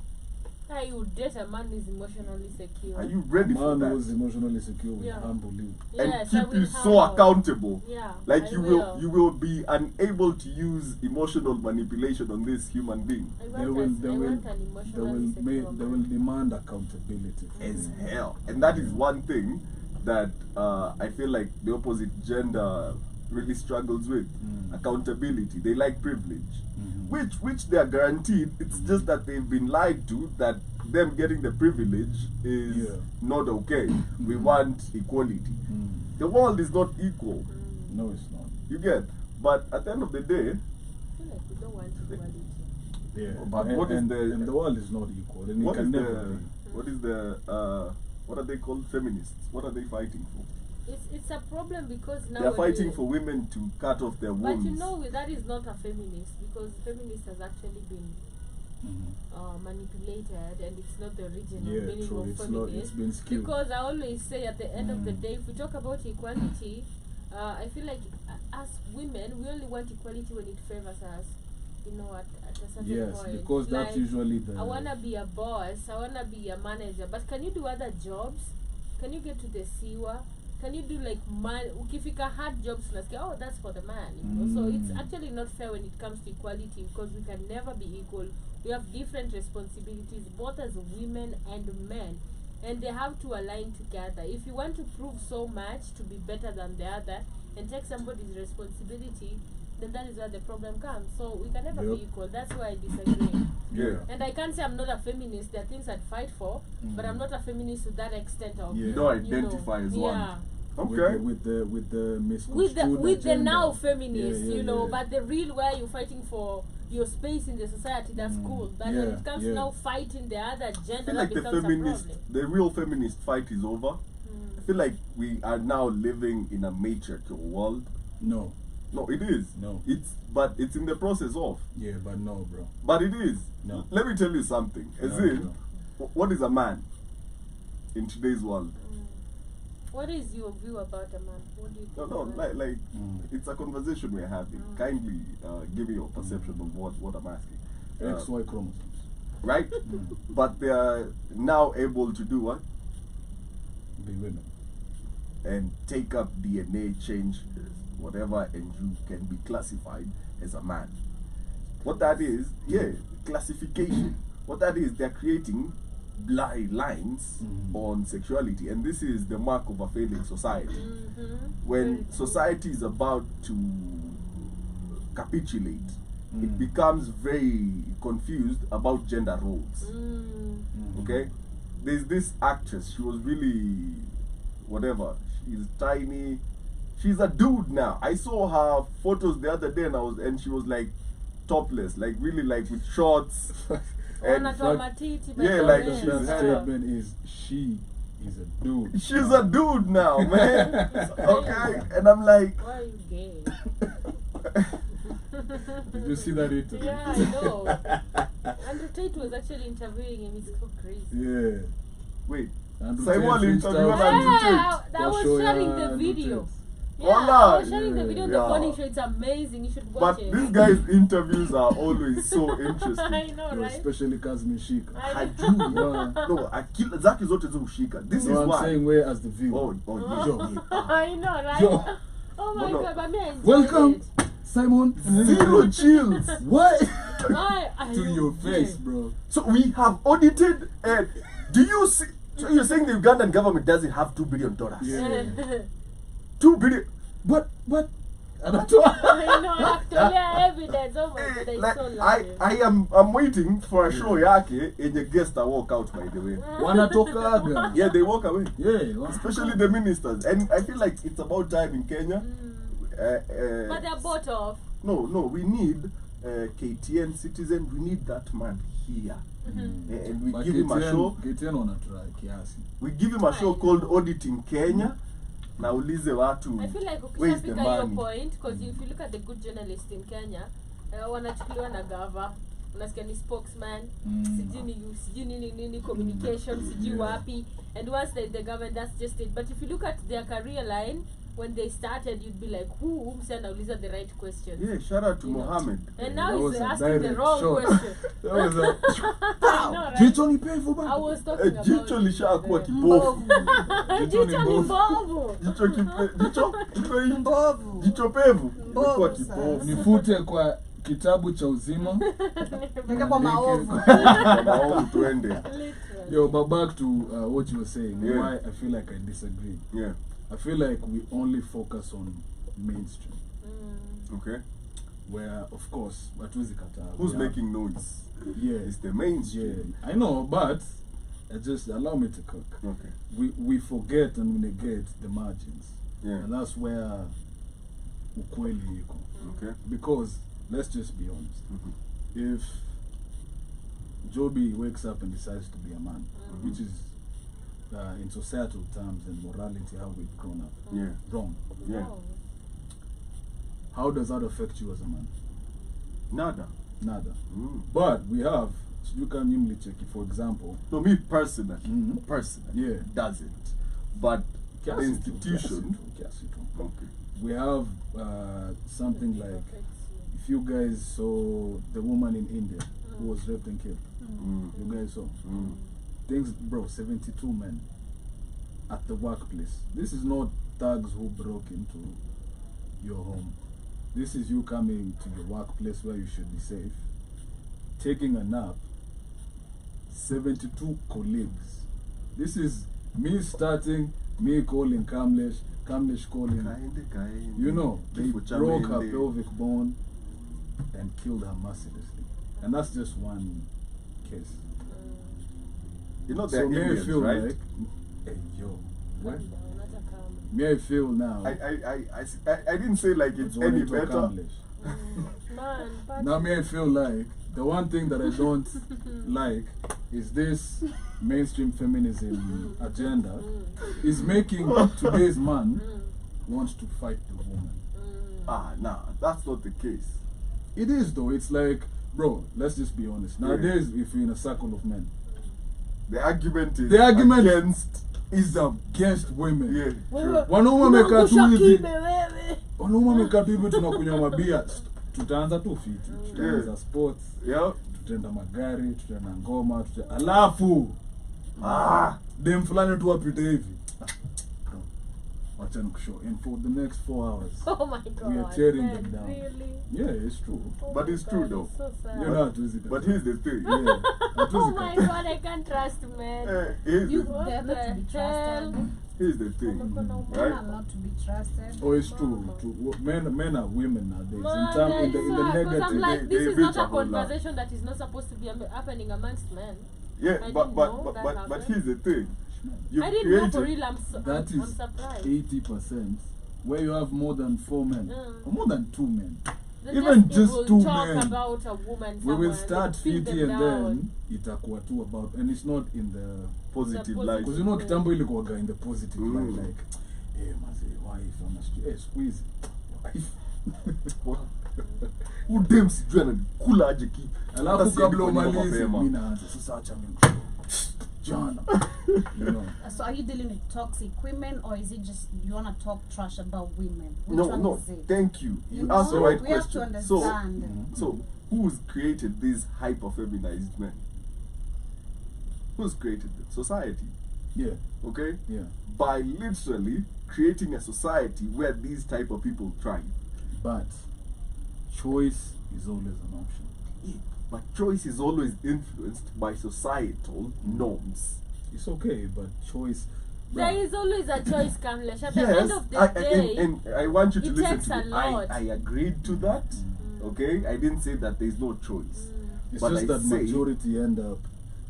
You would date a man who's emotionally secure. Are you ready for Man who is that? emotionally secure will Yeah. humble you. And Yes, I keep will you so humble. accountable. Yeah, Like I you will be unable to use emotional manipulation on this human being. I They will, want, they I will, want an they emotionally will, secure they will man. demand accountability. As hell. And that is one thing that I feel like the opposite gender really struggles with. Accountability. They like privilege. Which they are guaranteed. It's just that they've been lied to that them getting the privilege is not okay. We want equality. The world is not equal. No, it's not. You get? But at the end of the day, I feel like we don't want equality. Yeah. But and, what is and, the- and the world is not equal, and it what can is never the what are they called? Feminists. What are they fighting for? It's a problem because now They are fighting for women to cut off their But wombs. you know that is not a feminist because feminist has actually been manipulated and it's not the original Yeah, meaning true. of It's not. feminist. It's been skewed. Because I always say at the end of the day, if we talk about equality, I feel like as women, we only want equality when it favors us. You know, at a certain Yes, point. because that's Like, usually the. I wanna be a boss. I wanna be a manager. But can you do other jobs? Can you get to the sewer? can you do like man? Ukifika hard jobs, oh, that's for the man. You know? So it's actually not fair when it comes to equality because we can never be equal. We have different responsibilities, both as women and men, and they have to align together. If you want to prove so much to be better than the other and take somebody's responsibility, then that is where the problem comes. So we can never be equal. That's why I disagree. Yeah. And I can't say I'm not a feminist. There are things I'd fight for, but I'm not a feminist to that extent of You don't identify as one. Okay. With the with the agenda. now feminists, Yeah, you know, yeah. but the real where you're fighting for your space in the society, that's cool. But when it comes to now fighting the other I gender, feel that like becomes the real feminist fight is over. I feel like we are now living in a matriarchal world. No, it is. No. But it's in the process of. yeah, but no, bro. But it is. No. Let me tell you something. What is a man in today's world? What is your view about a man? What do you think? Like it's a conversation we're having. Kindly give me your perception of what I'm asking. XY chromosomes. Right? But they are now able to do what? Be women. And take up DNA, change whatever, and you can be classified as a man. What that is, classification. What that is, they're creating blind lines on sexuality, and this is the mark of a failing society. When society is about to capitulate, it becomes very confused about gender roles. Okay? There's this actress, she was really whatever, she's tiny, she's a dude now. I saw her photos the other day and she was like topless, like really like with shorts. And that statement is she is a dude. She's a dude now, man. Okay, and I'm like, why are you gay? Did you see that interview? Yeah, I know. Andrew Tate was actually interviewing him. It's so crazy. Yeah. Wait, Andrew Simon Tate interviewed reached out Andrew Tate. I was sharing the video. Yeah, Voila. I was sharing the video on the Yeah. morning show. It's amazing. You should watch But it. these guys' interviews are always so interesting. I know, Yo, right? especially Kazmi Shika. No, akila zake zote zikushika. This is No, I'm why. saying where as the viewer. Oh, yeah. Yo. I know, right? Yo. Oh my No. God, but me, I enjoyed Welcome, it. Simon. Zero chills. What? I To your face, bro. So we have audited, and do you see? So you're saying the Ugandan government doesn't have $2 billion? Yeah. 2 billion. But I know, actually, evidence. Oh my God, I Like, so love I'm waiting for a show yake and the guests that walk out, by the way. wanatokaga. Yeah, they walk away. Yeah, Especially the ministers. And I feel like it's about time in Kenya. But they're bought off. No, we need KTN Citizen. We need that man here. And we give him a show. KTN wanatry kiasi. We give him a show called Auditing Kenya. Na ulize watu, I feel like where is the ukishafika your money? point, because if you look at the good journalists in Kenya, wanachukuliwa na gava, unasikia ni spokesman, sijui nini communication, sijui wapi, and once the government, that's just it. But if you look at their career line, when they started, you'd be like, who anauliza the right questions? Yeah, shout out to Mohammed. And now That was he's a asking the direct wrong shot. question. That was a I know, right? jicho ni pevu I ba. was talking about Jicho lishakuwa the- kibofu. Jicho ni mbovu. Jicho pevu. Mbovu Ilikuwa sasa. kibofu. Nifute kwa kitabu cha uzima. Weka kwa maovu. Maovu tuende. Literally. Yo, but back to what you were saying. Yeah. Why I feel like I disagree. Yeah. I feel like we only focus on mainstream, Okay. where of course hatuwezi kataa. Who's we have- making noise? Yeah, It's the mainstream. yeah. I know, but just allow me to cook. Okay. We forget and we negate the margins, Yeah. and that's where ukweli iko. Okay. Because let's just be honest. If Joby wakes up and decides to be a man, which is in societal terms and morality how we've grown up, Yeah. wrong. Yeah. Oh. How does that affect you as a man? Nada. Nada. Mm. But we have, so you can nimli check, for example, No, me personally. Mhm. Personally. Yeah. Doesn't. But the Kiasi tu, institution. kiasi tu. Okay. We have something like, if you guys saw the woman in India who was raped and killed, you guys saw things, bro. 72 men at the workplace. This is not thugs who broke into your home. This is you coming to the workplace where you should be safe, taking a nap, 72 colleagues. This is me starting, me calling Kamlesh calling. Kaende. You know, they Kifo cha broke her mende. pelvic bone and killed her mercilessly. And that's just one case. You know, they're So may I Indians, feel right? like, hey yo, what? No, not a calm. May I feel now? I didn't say like it's any wanting to better. accomplish. Man, but Now may I feel like the one thing that I don't like is this mainstream feminism agenda is making today's man want to fight the woman. Nah, that's not the case. It is though. It's like, bro, let's just be honest. Nowadays, if you're in a circle of men, The argument is the argument against. is against women. Yeah, Wewe, true. Wanaume wamekaa tu hivi. Kibe wewe. Wanaume wamekaa tu hivi, tunakunywa mabia. Tutaanza tu fiti. Tutaanza sports. Yeah. Tutaenda magari, tutaenda ngoma, alafu dem fulani tu apite hivi. Bro, wacha nikushow. And for the next 4 hours, Oh my god. we are tearing man, them down. Really? Yeah, it's true. Oh But my it's true God, though. it's so sad. You know, hatuwezi But here's the thing. yeah, Oh hatuwezi my kata. god, I can't trust men. Here's You, the, they're not to be trusted. here's the thing. Men Right? are not to be trusted. Oh, it's true. Men are women nowadays. Man, in the because I'm negative. like, They- this they is not reach a a whole lot. conversation that is not supposed to be happening amongst men. Yeah, I but didn't but know but that but, happened. here's the thing. You I didn't know created. for real. I'm That I'm is surprised. 80%, where you have more than 4 men, or more than 2 men. Then even they just will 2 talk men. about a woman We will somewhere, start they pin fiti them and down. then itakuwa tu about, and it's not in the Positive The light. because you know kitambo ilikuwaga in the positive light, Mm. like mazee wife on the street, squeeze wife. Udem sijui anakula aje ki. Alafu Hata si kabla alikuwa nyuma umalize mapema. mimi naanza sasa, acha mimi jana, you know. So are you dealing with toxic women, or is it just you want to talk trash about women? Which No, one no, is it? thank you. You You asked the know, right we have to question. So, understand. so who's created these hyper-feminized men? Who's created them? Society. Yeah, Okay? yeah. By literally creating a society where these type of people thrive. But choice is always an option. But choice is always influenced by societal norms. It's okay, but choice. There is always a choice, Kamlesh. At the Yes, end of the day, and I want you to it listen takes to a me. lot. I agreed to that. Okay? I didn't say that there's no choice. It's But just I that say- majority end up,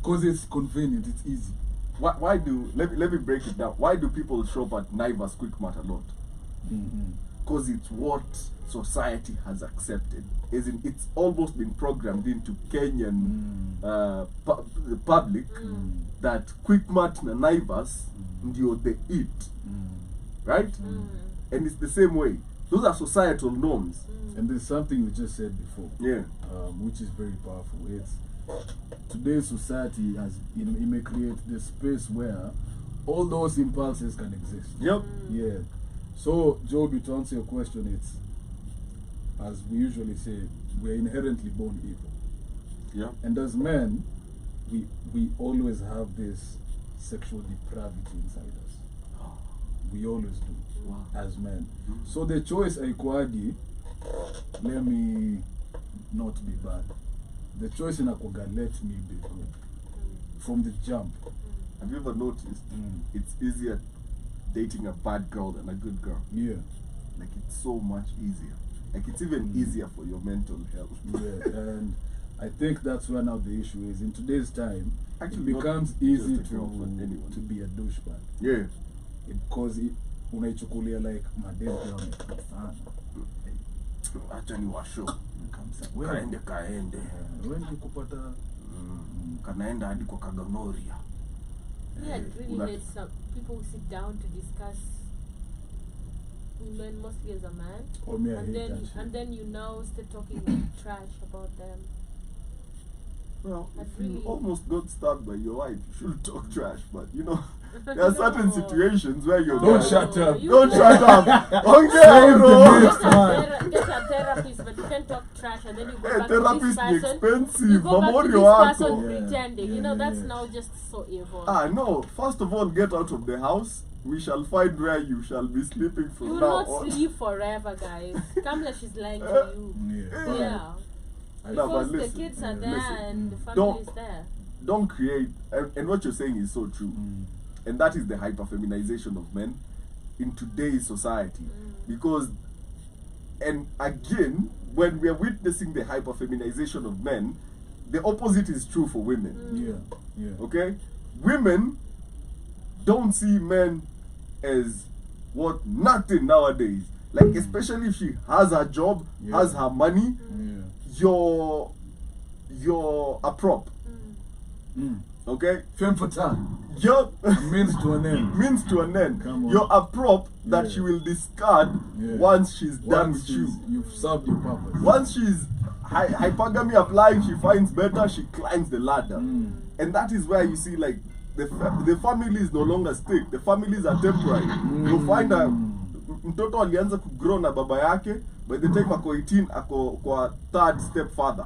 because it's convenient, it's easy. Why do let me break it down. Why do people shop at Naivas Quick Mart a lot? Because it's what society has accepted. As in, it's almost been programmed into Kenyan the public that Quick Mart and Naivas ndio they eat, right? And it's the same way. Those are societal norms. And there's something you just said before, Yeah. which is very powerful. It's today's society has, you know, it may create this space where all those impulses can exist. Yep. Yeah. So, Joby, to answer your question, it's, as we usually say, we're inherently born evil. Yeah. And as men, we always have this sexual depravity inside us. We always do. Wow. As men. So the choice haikuagi, let me not be bad. The choice inakuaga, let me be good. From the jump. Have you ever noticed it's easier dating a bad girl than a good girl? Yeah. Like, it's so much easier. Like, it's even easier for your mental health. Yeah. And I think that's where now the issue is. In today's time, Actually, it not becomes just easy a girl, but anyone. to be a douchebag. Yeah. Because unaichukulia like madem pia wamekama sana. Acha ni washo. Kamsa. Kaende. Wewe nikikupata Kanaenda hadi kwa Kaganoria. yeah, it really hate some people who sit down to discuss women, mostly as a man, or me, I hate that shit. and then you now start talking like trash about them. Well, I've if you really- almost got stabbed by your wife, you should talk trash. But you know, there are certain situations where you're Don't like, shut up. Don't shut up. Okay, Save bro. the Get next man. get a therapist, but you can't talk trash, and then you go Hey, back to therapist this ni person. You expensive. go back to Mamorio this person wako. Yeah, pretending. yeah, You know, that's yeah. now just so evil. No. First of all, get out of the house. we shall find where you shall be sleeping from You will now not on. sleep forever, guys. Kamlesh is lying to you. Yeah. Yeah. No, but Because the listen, kids are there listen. and the family Don't- is there. Don't create, and what you're saying is so true, and that is the hyperfeminization of men in today's society. Because, and again, when we are witnessing the hyperfeminization of men, the opposite is true for women. Yeah. Okay, women don't see men as what nothing nowadays. Like especially if she has her job, has her money, you're a prop. Okay, Femme fatale. you're Means to an end. means to an end. Come on. You're a prop that Yeah. she will discard Yeah. once she's done Once with you. you've served your purpose. Once she's hypergamy applying, she finds better, she climbs the ladder. And that is where you see like the families no longer stick. The families are temporary. You find a mtoto alianza kugrow na baba yake, by the time ako 18 ako kwa third stepfather.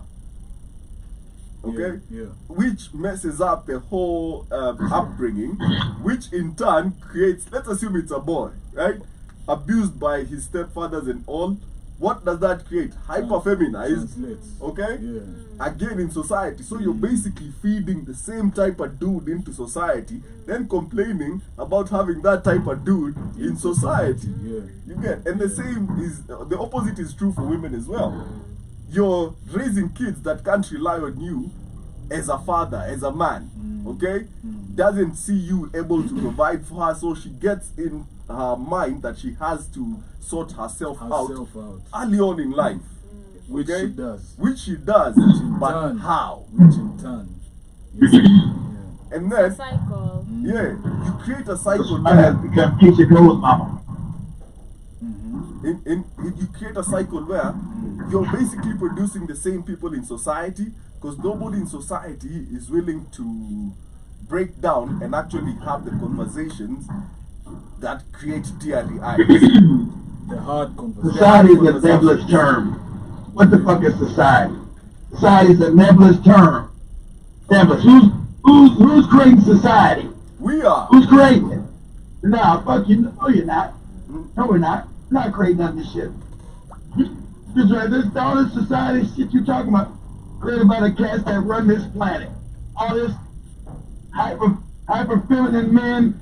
Okay? Yeah. Which messes up the whole upbringing, which in turn creates, let's assume it's a boy, right? Abused by his stepfathers and all. What does that create? Hyperfeminized. Translates. Okay? Yeah. Again in society. So you're basically feeding the same type of dude into society, then complaining about having that type of dude in society. Yeah. You get, and the same is, the opposite is true for women as well. You're raising kids that can't rely on you as a father, as a man, okay? Doesn't see you able to provide for her, so she gets in her mind that she has to sort herself out early on in life. Which Okay? she does. Which she does, but turn. how? Which in turn. Yes. Yeah. And then, Cycle. yeah, you create a cycle I have where, become teacher goes, mama. you create a cycle where you're basically producing the same people in society, because nobody in society is willing to break down and actually have the conversations that create teary eyes. The hard conversation. Society is a nebulous term. What the fuck is society? Society is a nebulous term. Nebulous. Who's creating society? We are. Who's creating it? Nah, fuck you. No, you're not. No, we're not. We're not creating none of this shit. This all this society shit you talking about, created by the cats that run this planet. All this hyper feminine men,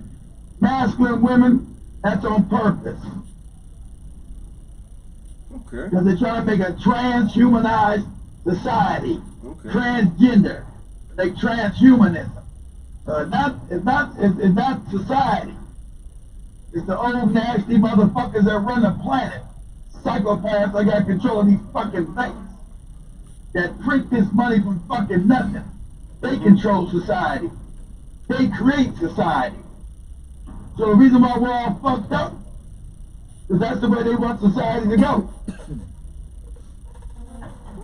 masculine women, that's on purpose. Okay. Because they're trying to make a transhumanized society. Okay. Transgender. Like transhumanism. It's not society. It's the old nasty motherfuckers that run the planet. Psychopaths that got control of these fucking things. That print this money from fucking nothing. They control society. They create society. So the reason why we're all fucked up is that's the way they want society to go.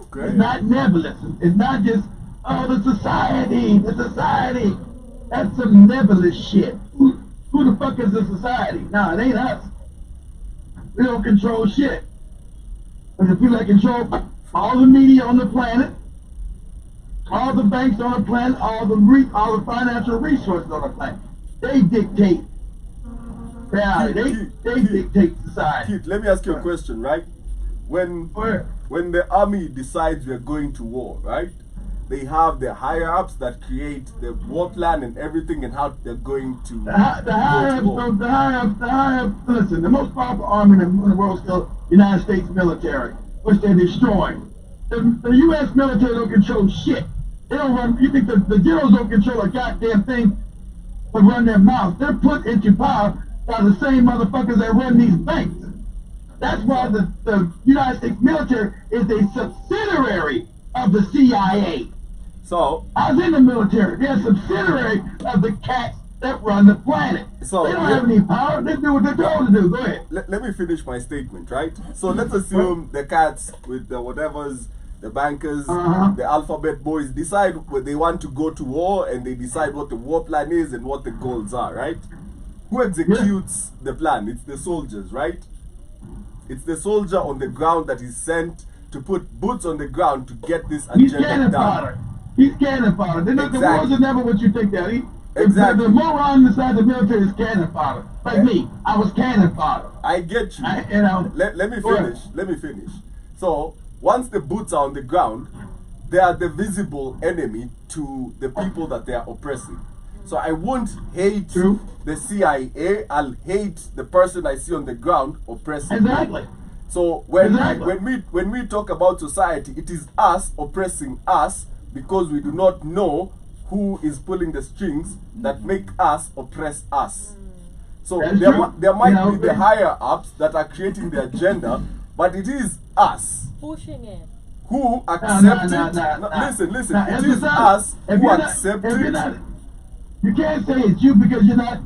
Okay. It's not nebulous. It's not just, oh, the society. That's some nebulous shit. Who the fuck is the society? Nah, it ain't us. We don't control shit. But the people that control all the media on the planet, all the banks on the planet, all the financial resources on the planet, they dictate reality. They dictate society. Keith, let me ask you a question, right? When the army decides we're going to war, right? They have the higher ups that create the war plan and everything and how they're going to The higher ups, listen, the most powerful army in the world is still the United States military, which they're destroying. The U.S. military don't control shit. They don't run, you think the generals don't control a goddamn thing but run their mouths. They're put into power by the same motherfuckers that run these banks. That's why the United States military is a subsidiary of the CIA. So I was in the military. They're a subsidiary of the cats that run the planet. So, they don't have any power. They do what they're told to do. Go ahead. let me finish my statement, right? So let's assume the cats with the whatevers, the bankers, the alphabet boys decide whether they want to go to war, and they decide what the war plan is and what the goals are, right? Who executes the plan? It's the soldiers, right? It's the soldier on the ground that is sent to put boots on the ground to get this He's agenda cannon done. fodder. He's cannon fodder. The wars are never what you think they are. Exactly. The moron inside the military is cannon fodder. Like me, I was cannon fodder. I get you. Let me Go finish. ahead. Let me finish. So once the boots are on the ground, they are the visible enemy to the people that they are oppressing. So I won't hate True. the CIA. I'll hate the person I see on the ground oppressing. Exactly. So when Exactly. when we talk about society, it is us oppressing us because we do not know who is pulling the strings that make us oppress us. So That's there, true. there might You know, be the higher ups that are creating the agenda, but it is us Pushing it. who accept it. Listen, Now, it is us who accept it. You can't say it's you because you're not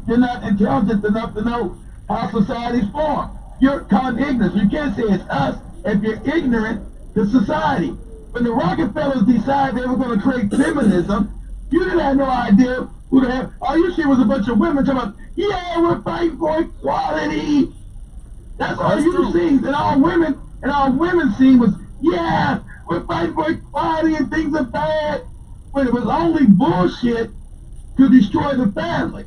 intelligent enough to know how societies form. You're caught in ignorance. You can't say it's us if you're ignorant to society. When the Rockefellers decided they were going to create feminism, you didn't have no idea who the hell. All you see was a bunch of women talking about, yeah, we're fighting for equality. That's all That's you true. seen. And all women seen was, yeah, we're fighting for equality and things are bad. When it was only bullshit to destroy the family.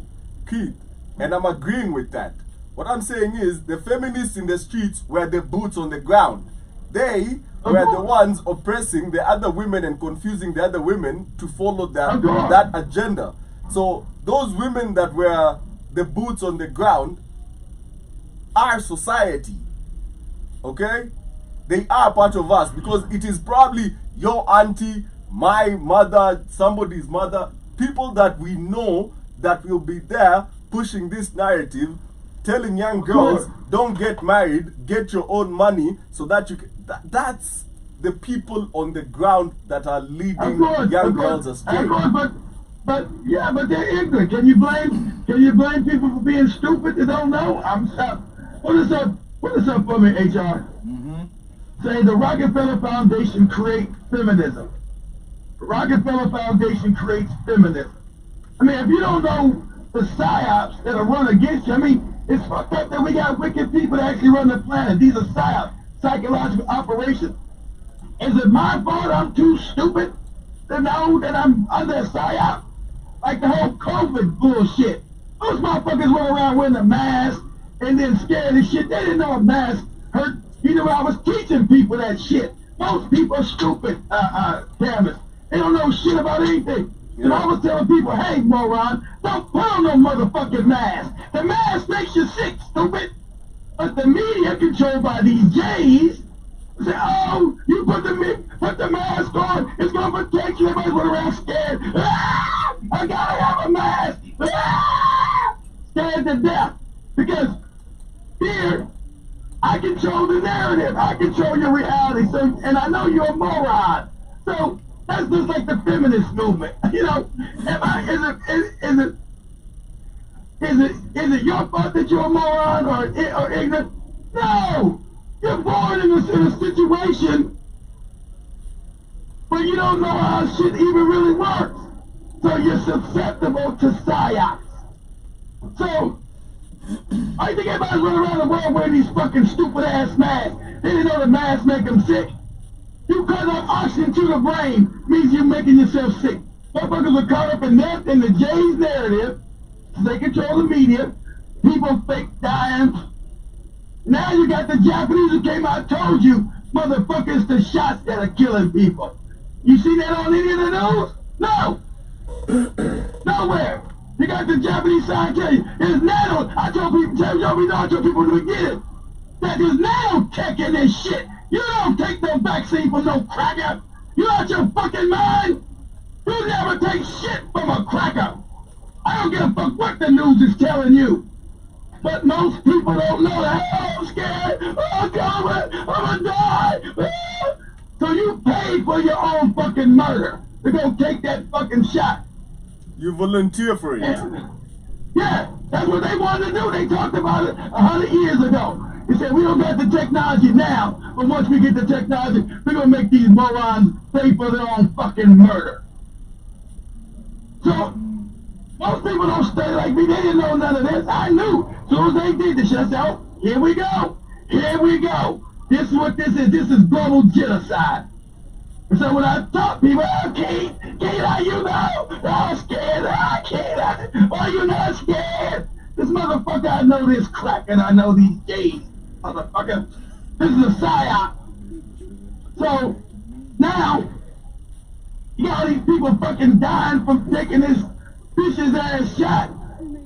Keith, and I'm agreeing with that. What I'm saying is the feminists in the streets were the boots on the ground. They were the ones oppressing the other women and confusing the other women to follow that agenda. So those women that were the boots on the ground are society. Okay? They are part of us because it is probably your auntie, my mother, somebody's mother, people that we know that will be there pushing this narrative, telling young girls, don't get married, get your own money so that you can. That's the people on the ground that are leading young girls astray. But they're ignorant. Can you blame people for being stupid that don't know? I'm sorry. What is up for me, HR? Say the Rockefeller Foundation creates feminism. The Rockefeller Foundation creates feminism. I mean, if you don't know the psyops that are run against you, I mean, it's fucked up that we got wicked people that actually run the planet. These are psyops, psychological operations. Is it my fault I'm too stupid to know that I'm under a psyop? Like the whole COVID bullshit. Those motherfuckers went around wearing a mask and then scared as shit. They didn't know a mask hurt. You know, I was teaching people that shit. Most people are stupid, Cameras. They don't know shit about anything. And I was telling people, hey, moron, don't put on no motherfucking mask. The mask makes you sick, stupid. But the media, controlled by these J's, say, oh, you put the mask on, it's going to protect you. Everybody's running around scared. Ah, I got to have a mask. Ah, scared to death. Because here, I control the narrative. I control your reality. So, and I know you're a moron. So that's just like the feminist movement. You know, is it your fault that you're a moron or ignorant? No! You're born in a situation where you don't know how shit even really works. So you're susceptible to psyops. So I think everybody's running around the world wearing these fucking stupid ass masks. They didn't know the masks make them sick. You cut off oxygen to the brain means you're making yourself sick. Motherfuckers are caught up in that in the J's narrative. They control the media. People fake dying. Now you got the Japanese who came out and told you, motherfuckers, the shots that are killing people. You see that on any of the news? No. Nowhere. You got the Japanese side tell you, there's nano. I told people, I told people in the beginning, that there's nanotech in this shit. You don't take no vaccine from no cracker. You out your fucking mind? You never take shit from a cracker. I don't give a fuck what the news is telling you. But most people don't know that. Oh, I'm scared. Oh, God, I'm gonna die. Ah. So you paid for your own fucking murder to go take that fucking shot. You volunteer for it. Yeah, that's what they wanted to do. They talked about it 100 years ago. They said, we don't got the technology now, but once we get the technology, we're going to make these morons pay for their own fucking murder. So, most people don't stay like me. They didn't know none of this. I knew. As soon as they did this shit, I said, oh, here we go. Here we go. This is what this is. This is global genocide. And so when I talk people, oh, Keith, how you know? Oh, I'm scared. Oh, Keith, why you not scared? This motherfucker, I know this crack and I know these gays. Motherfucker, this is a psyop. So now, you got all these people fucking dying from taking this vicious ass shot.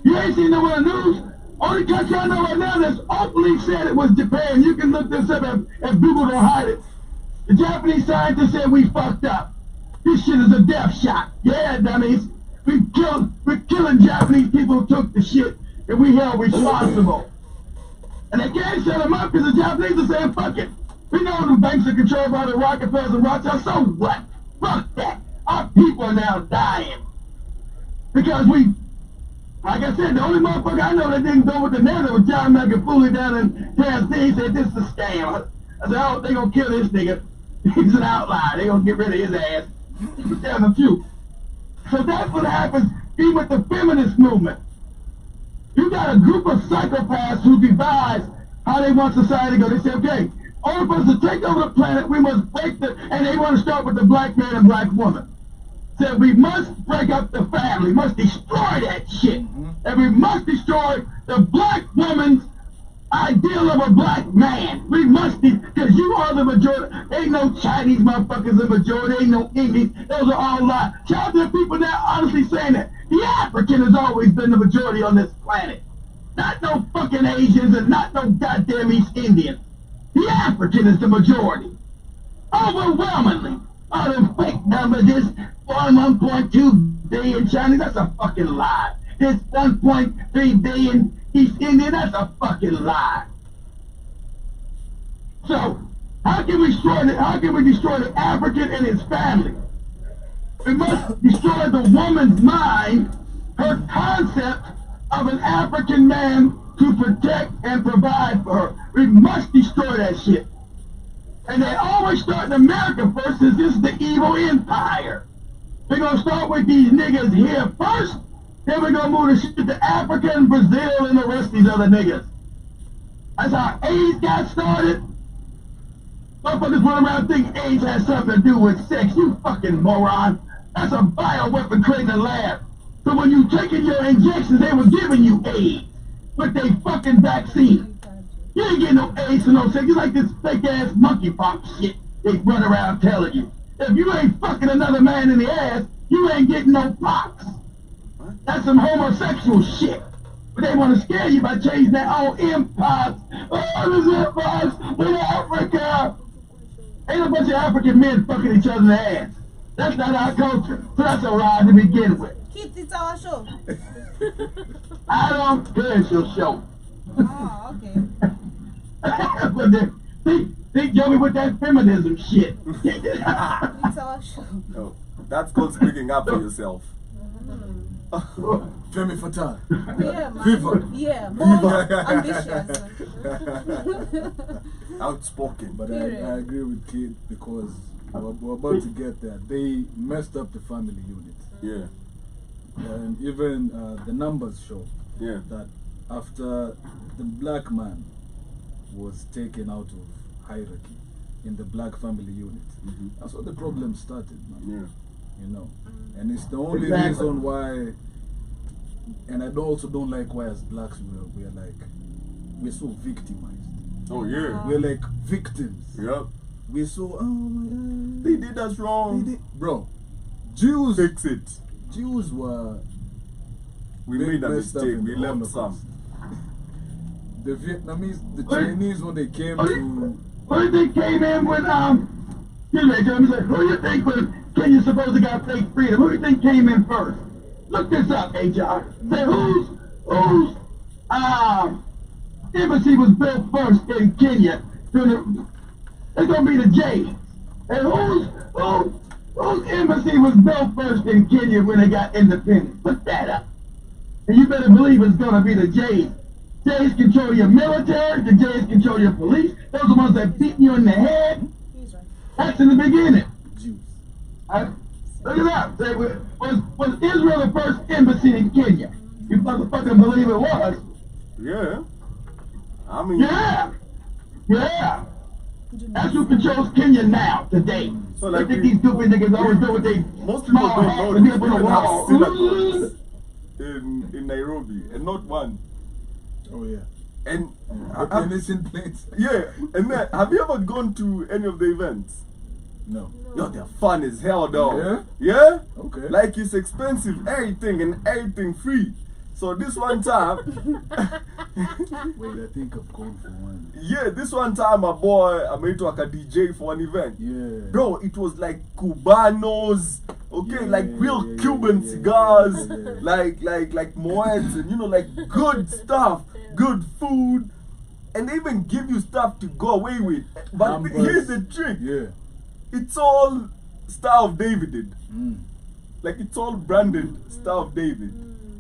You ain't seen no on the news. Only country I know right now that's openly said it was Japan. You can look this up if Google don't hide it. The Japanese scientists said we fucked up. This shit is a death shot. Yeah, dummies. We're killing Japanese people who took the shit and we held responsible. And they can't shut them up because the Japanese are saying, fuck it. We know the banks are controlled by the Rockefellers and Rothschilds, so what? Fuck that. Our people are now dying. Because we, like I said, the only motherfucker I know that didn't go with the narrative was John McAfee down in Tennessee. He said, this is a scam. I said, oh, they gonna kill this nigga. He's an outlier. They gonna get rid of his ass. He's telling the truth. So that's what happens even with the feminist movement. You got a group of psychopaths who devise how they want society to go. They say, okay, all of us to take over the planet, we must break and they want to start with the black man and black woman. Said we must break up the family, must destroy that shit. And we must destroy the black woman's ideal of a black man. We must, because you are the majority. Ain't no Chinese motherfuckers the majority, ain't no Indians. Those are all lies. Shout out to the people now honestly saying that. The African has always been the majority on this planet. Not no fucking Asians and not no goddamn East Indians. The African is the majority. Overwhelmingly. All them fake numbers, this 1.2 billion Chinese, that's a fucking lie. This 1.3 billion East Indian, that's a fucking lie. So, how can we destroy the African and his family? We must destroy the woman's mind, her concept of an African man to protect and provide for her. We must destroy that shit. And they always start in America first, since this is the evil empire. They're gonna start with these niggas here first, then we're gonna move the shit to Africa and Brazil and the rest of these other niggas. That's how AIDS got started. Motherfuckers run around thinking AIDS has something to do with sex. You fucking moron. That's a bioweapon created in a lab. So when you taking your injections, they were giving you AIDS with they fucking vaccine. You ain't getting no AIDS or no sex. It's like this fake ass monkeypox shit they run around telling you. If you ain't fucking another man in the ass, you ain't getting no pox. That's some homosexual shit. But they want to scare you by changing their own impots. Oh, there's impots in Africa. Ain't a bunch of African men fucking each other in the ass. That's not our culture. So that's a lie to begin with. Keith, it's our show. I don't care, it's your show. Oh, okay. But they Joey with that feminism shit. It's our show. No, that's called speaking up for yourself. Femme Fatale. Yeah, man. Viva. Yeah, more ambitious. Outspoken. But I agree with Kate because we're about to get there. They messed up the family unit. Yeah. And even the numbers show Yeah. that after the black man was taken out of hierarchy in the black family unit, that's where the problem started, man. Yeah. You know, and it's the only Exactly. reason why. And I also don't like why as blacks we're so victimized. Oh yeah. We're like victims. Yep. We're so, oh my god, They did us wrong. bro. Jews Fix it. were We big made a messed up mistake. in We the left Holocaust. some. The Vietnamese, the Chinese, when they came to, Who do you think came in when who do you think when Kenya supposed to got fake freedom? Who do you think came in first? Look this up, HR. Say whose embassy was built first in Kenya? It's gonna be the Jays. And whose embassy was built first in Kenya when they got independence? Look that up. And you better believe it's gonna be the Jays. Jays control your military, the Jays control your police. Those are the ones that beat you in the head. That's in the beginning. Jews. Look it up. Say, was Israel the first embassy in Kenya? You motherfucking believe it was. Yeah. I mean. Yeah. That's who controls Kenya now, today. So I like think these stupid niggas always do what they most people small don't hats know and this. be We up on the even have wall. synagogues in Nairobi, and not one. Oh yeah. And Innocent plates. yeah, and then have you ever gone to any of the events? No. Yo, they're fun as hell though. Yeah? Yeah? Okay. Like it's expensive, everything and everything free. So this one time, Wait, I think I've gone for one. yeah, this one time my boy, I made to like a DJ for an event. Yeah. Bro, it was like Cubanos, okay, Yeah, like real yeah, Cuban yeah, cigars, yeah. like Moeds, and you know, like good stuff, good food, and they even give you stuff to go away with. But Numbers. here's the trick: Yeah. it's all Star of David, Mm. like it's all branded Star of David,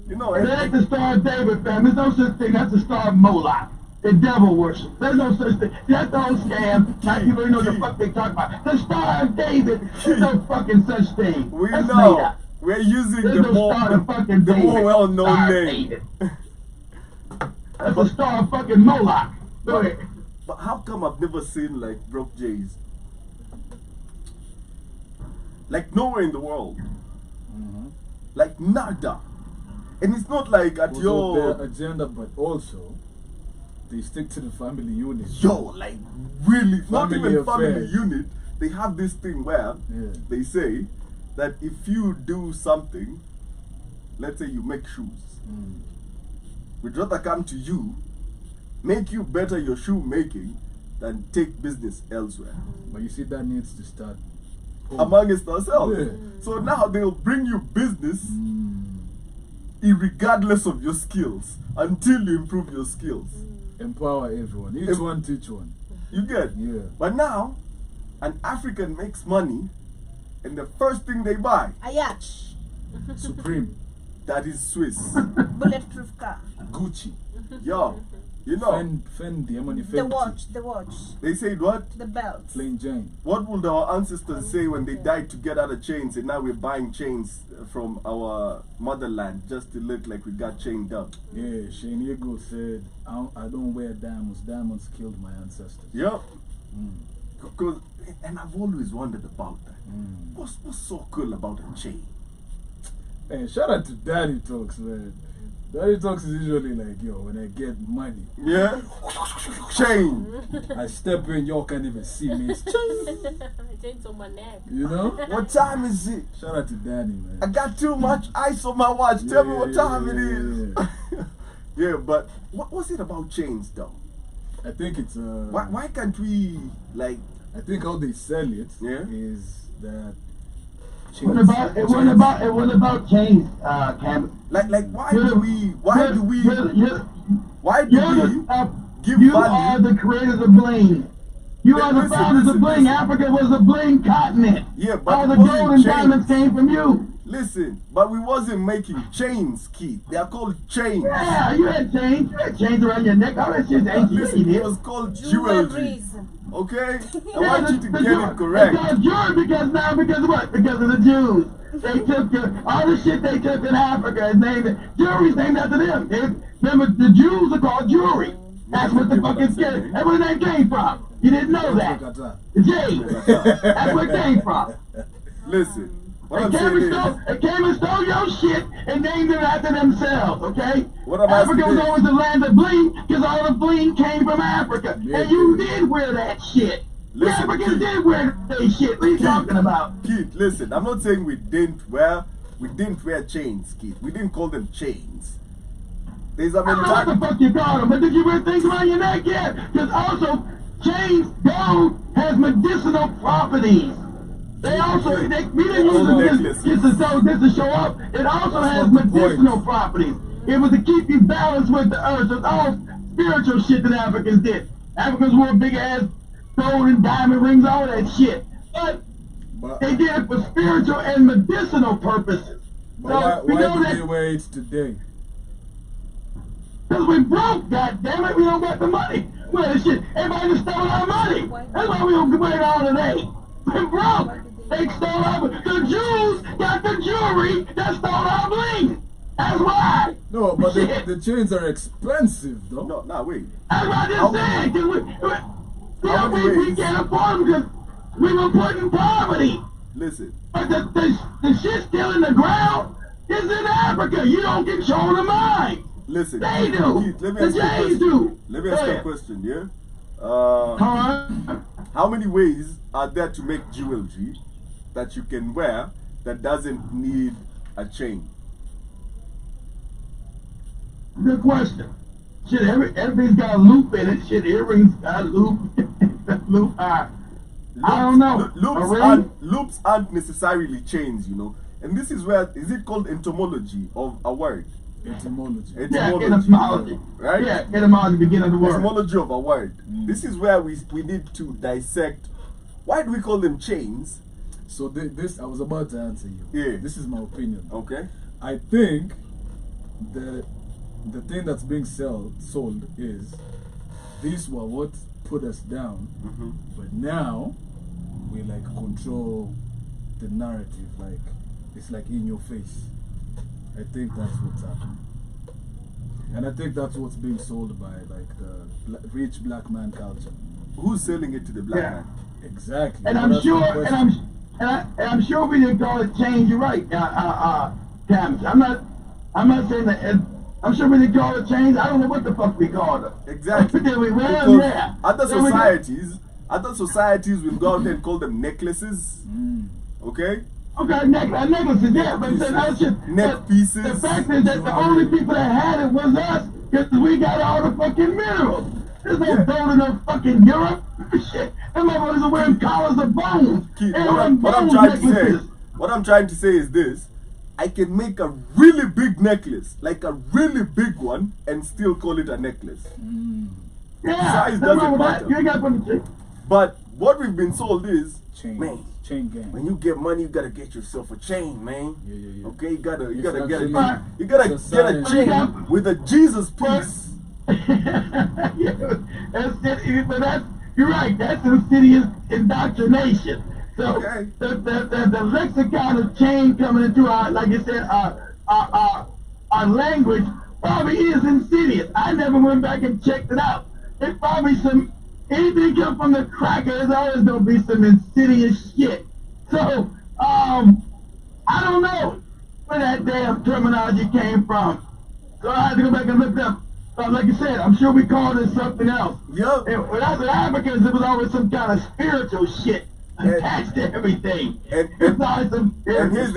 you know. That ain't the Star of David, fam. There's no such thing. That's the Star of Moloch. The devil worship. There's no such thing. That's the whole scam. Now people don't know what the fuck they talk about. The Star of David. There's no fucking such thing. We That's made know up. we're using There's the no more Star of fucking the David. more well-known Star of name. David. That's the Star of fucking Moloch. Go ahead. But how come I've never seen like broke Jays? Like nowhere in the world. Mm-hmm. Like nada. And it's not like at Because of your their agenda, but also they stick to the family unit. like really not Family even family affairs. unit. They have this thing where Yeah. they say that if you do something, let's say you make shoes, Mm. we'd rather come to you, make you better your shoe making, than take business elsewhere. But you see, that needs to start Amongst ourselves. Yeah. So now they'll bring you business regardless of your skills until you improve your skills. empower everyone. Each one teach one. You get? Yeah. But now, an African makes money and the first thing they buy, A yacht. Supreme. that is Swiss. Bulletproof car. Gucci. Yo, you know, Fendi. How many Fendi? The watch. they said what? The belt. Plain Jane. What would our ancestors say when they died to get out of chains and now we're buying chains from our motherland just to look like we got chained up? Yeah, Shane Eagle said, I don't wear diamonds. Diamonds killed my ancestors. Yep. Mm. Because, and I've always wondered about that. Mm. What's so cool about a chain? Hey, shout out to Daddy Talks, man. Daddy Talks is usually like, yo, when I get money, Yeah? Chain. I step in, y'all can't even see me. It's Chains on my neck. you know? What time is it? Shout out to Daddy, man. I got too much ice on my watch. Tell me what time it is. Yeah, but what was it about chains though? I think it's Why can't we like? I think how they sell it Yeah? is that It wasn't about chains, Cam. Like why do we give You value? are the creators of bling. You are the Listen, founders of listen, bling. listen. Africa was a bling continent. Yeah, but All the it wasn't gold and chains. diamonds came from you. Listen, but we wasn't making chains, Keith. They are called chains. Yeah, you had chains. You had chains around your neck. All that shit's ancient. Listen, You it was called jewelry. Jewelries. Okay? I want you to get it correct. It's called jewelry because of what? Because of the Jews. They took all the shit they took in Africa is named it. Jewelry's named after them. Remember, the Jews are called jewelry. That's what the fucking skin. That's where that came from. You didn't know that. The J. That's where it came from. Listen, what They I'm came, saying and is, stole, they came and stole your shit and named it after themselves, okay? What I'm Africa asking was is- always the land of bling because all the bling came from Africa. Yeah, And you yeah. did wear that shit. The Listen, Africans Keith. did wear that shit. What are you talking about? Keith, listen, I'm not saying we didn't wear chains, Keith. We didn't call them chains. There's a I don't know what the mentality. fuck you call them, but did you wear things around your neck yet? Because also, chains, gold, has medicinal properties. They also, we didn't use it just to show up. It also has not the medicinal point. properties. It was to keep you balanced with the earth. So it's all spiritual shit that Africans did. Africans wore big ass gold and diamond rings, all that shit. But they did it for spiritual and medicinal purposes. But we why know do that they wear it today? because we broke, goddammit, we don't got the money. Well, this shit, everybody just stole our money. That's why we don't wear it all today. We broke. They stole our, the Jews got the jewelry that stole our bling. That's why. No, but Shit. the chains are expensive, though. No, wait. That's what I just said. 'Cause we Yeah, we can't afford them because we were put in poverty. Listen. But the shit still in the ground is in Africa. You don't control the mind. Listen. They do. Keith, let me The ask you a Jays question. do. Let me ask you a question, yeah? Huh? How many ways are there to make jewelry that you can wear that doesn't need a chain? Good question. Shit, everything's got a loop in it. Shit, earrings got a loop. Loop. I don't know. Loops aren't necessarily chains, you know. And this is where, is it called etymology of a word? Etymology. Yeah, etymology. Right? Yeah, etymology, beginning of the word. Etymology of a word. This is where we need to dissect. Why do we call them chains? So this, I was about to answer you. Yeah. This is my opinion. Okay. I think the thing that's being sold is these were what put us down, but now we like control the narrative. Like it's like in your face. I think that's what's happening, and I think that's what's being sold by like the rich black man culture. Who's selling it to the black man? Exactly. And I'm sure, I'm sure we didn't call it change. You're right, Cam. I'm not saying that. I'm sure we didn't call it change. I don't know what the fuck we called it. Exactly. Yeah. Other societies will go out there and call them necklaces. Okay. Okay, necklaces, yeah, but that shit. Neck pieces. The fact is that the only people that had it was us, because we got all the fucking minerals. There's no gold in no fucking Europe. Shit, them motherfuckers are wearing collars of bones. Keith, what I'm trying to say is this. I can make a really big necklace, like a really big one, and still call it a necklace. Yeah, size doesn't matter. You ain't got to But what we've been sold is, man, chain gang. when you get money, you gotta get yourself a chain, man. Yeah. Okay, you gotta get a Society. chain with a Jesus piece. Yeah, but you're right. That's insidious indoctrination. So Okay. the lexicon of change coming into our, like you said, our language probably is insidious. I never went back and checked it out. It's probably anything come from the cracker, there's always gonna be some insidious shit. So I don't know where that damn terminology came from. So I had to go back and look it up. Like you said, I'm sure we called it something else. Yup. And when I was Africans, it was always some kind of spiritual shit attached to everything. And here's the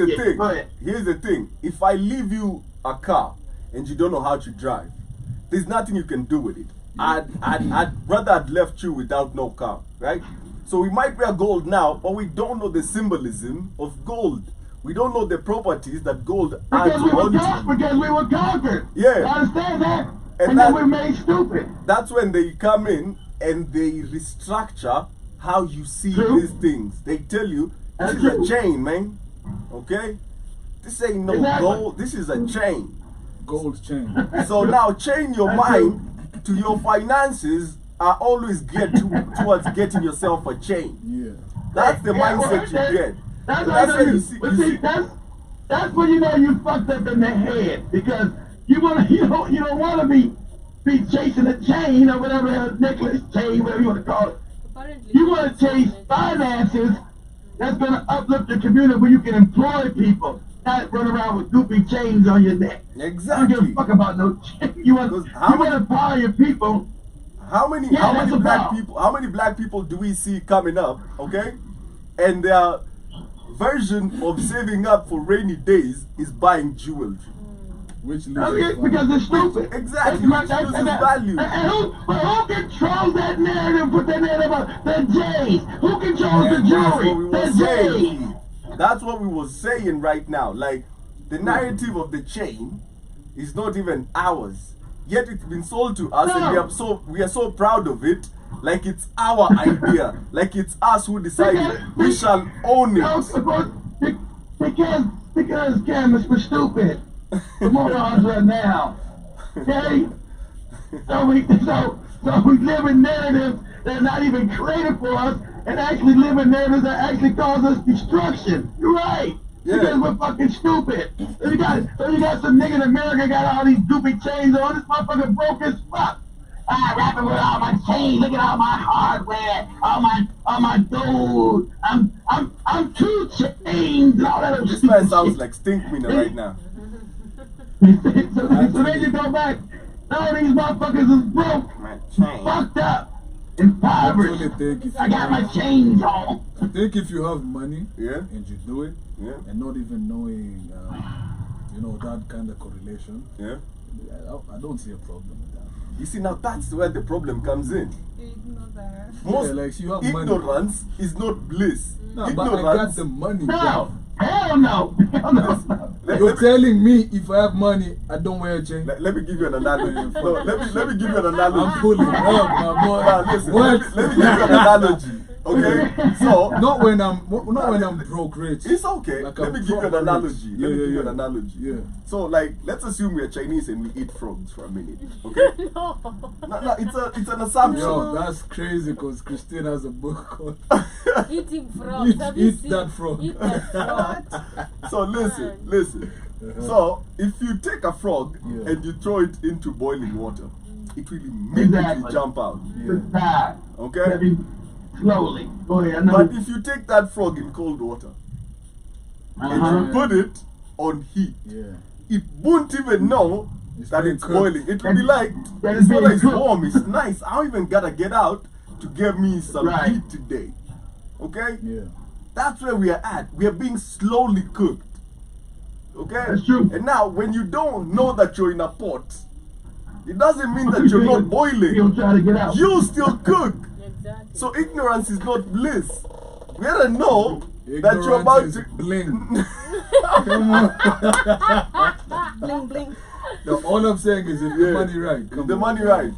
thing. Here's the thing. If I leave you a car and you don't know how to drive, there's nothing you can do with it. I'd rather I'd left you without no car, right? So we might wear gold now, but we don't know the symbolism of gold. We don't know the properties that gold adds on to. Because we were conquered. Yeah. You understand that? And then we're made stupid. That's when they come in and they restructure how you see these things. They tell you, this is a chain, man. Okay? This ain't no gold. This is a chain. Gold chain. So now chain your mind to your finances are always geared towards getting yourself a chain. Yeah. That's the mindset you get. That's how you see. But see, that's when you know you fucked up in the head, because you don't want to be chasing a chain or whatever, necklace, chain, whatever you want to call it. Apparently, You want to chase finances that's going to uplift your community where you can employ people, not run around with goofy chains on your neck. Exactly. I don't give a fuck about no chain. You want to empower your people. How many black people do we see coming up, okay? And their version of saving up for rainy days is buying jewelry. Which because it's stupid. Exactly. Which loses value. And who controls that narrative? Put that narrative up. The Jays. Who controls the jury? The Jays. That's what we were saying right now. Like, the narrative of the chain is not even ours. Yet it's been sold to us, and we are so proud of it. Like it's our idea. Like it's us who decided we shall own it. Because Camus was stupid. The morons right now. Okay? So we live in narratives that are not even created for us, and actually live in narratives that actually cause us destruction. You're right. Yeah. Because we're fucking stupid. So you got some nigga in America got all these goofy chains on. This motherfucker broke as fuck. I rapping with all my chains. Look at all my hardware, all my gold. I'm 2 Chainz and all that other This stupid man sounds shit. like Stinkmeaner right now. so then you go back. All these motherfuckers is broke, Man, chain. fucked up, I impoverished. actually think if I got my chains on. I think if you have money Yeah, and you do it yeah, and not even knowing, you know, that kind of correlation, yeah. I don't see a problem with that. You see, now that's where the problem comes in. You ignore that. Most Yeah, like you have money. ignorance is not bliss. No, but I got the money. No, hell no, hell no. You're telling me if I have money, I don't wear a chain? Let me give you an analogy. No, let me give you an analogy. I'm pulling up, my boy. Nah, listen, What? let me give you an analogy. Okay, so Not when I'm broke rich. it's okay. Like Let I'm me give you an proper analogy. rich. Let me Yeah, give you yeah, an yeah. analogy. Yeah. So, like, let's assume we're Chinese and we eat frogs for a minute. Okay? No. No, it's an assumption. Yo, that's crazy because Christine has a book called Eating frogs. Eat- Have you eat seen- that frog. Eat that frog. So listen. So if you take a frog Yeah. and you throw it into boiling water, it will immediately Exactly. jump out. Just die. Okay? Very slowly. Go ahead, I know. But if you take that frog in cold water and Uh-huh. you put it on heat, Yeah. it won't even know It's that being it's cooked. boiling. It will be like, That this is water being is cooked. warm, it's nice. I don't even gotta get out to get me some Right. heat today. Okay? Yeah. That's where we are at. We are being slowly cooked. Okay? That's true. And now, when you don't know that you're in a pot, it doesn't mean that you're not You'll boiling. try to get out. You still cook. Exactly. So ignorance is not bliss. We gotta know that you're about Ignorance is to. bling. Come on. Bling bling. No, all I'm saying is if the money right. Come the on, money man. right.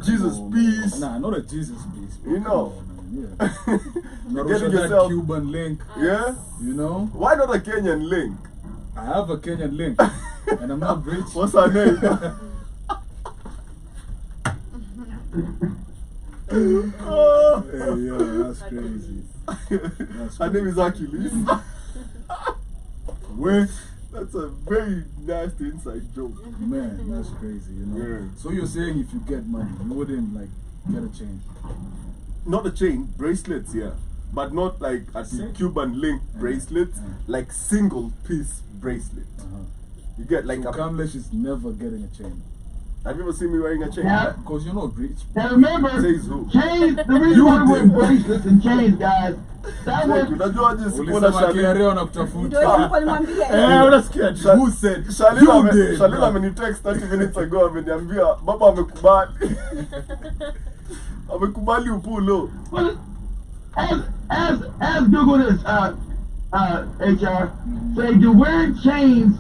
Jesus, Oh, peace. Nah, not a Jesus piece. You know. Yeah. You're Not getting that yourself. Cuban link, Yeah? you know. Why not a Kenyan link? I have a Kenyan link, and I'm not rich. What's her name? Oh. Hey, yo, that's crazy. That's Her name is Achilles. Where? That's a very nasty inside joke. Man, that's crazy, you know. Yeah. So you're saying if you get money, you wouldn't like get a chain? Not a chain, bracelets, yeah. But not like a Cuban link bracelets, like single piece bracelet. You get like So a. Kamlesh is never getting a chain. Have you ever seen me wearing a chain? Yeah. Because you're not rich. Now remember, Says who? chains, the reason why we wear bracelets and chains, guys, that was, Unajua jinsi kuna Ulisema Shalila. kiareo Ndio anakutafuta. nilikuwa nimwambie. Unasikia? Who said? Shalila You did, Shalila bro. amenitext 30 minutes ago ameniambia baba amekubali. Amekubali upulo. well, as Google this, HR, say, do wearing chains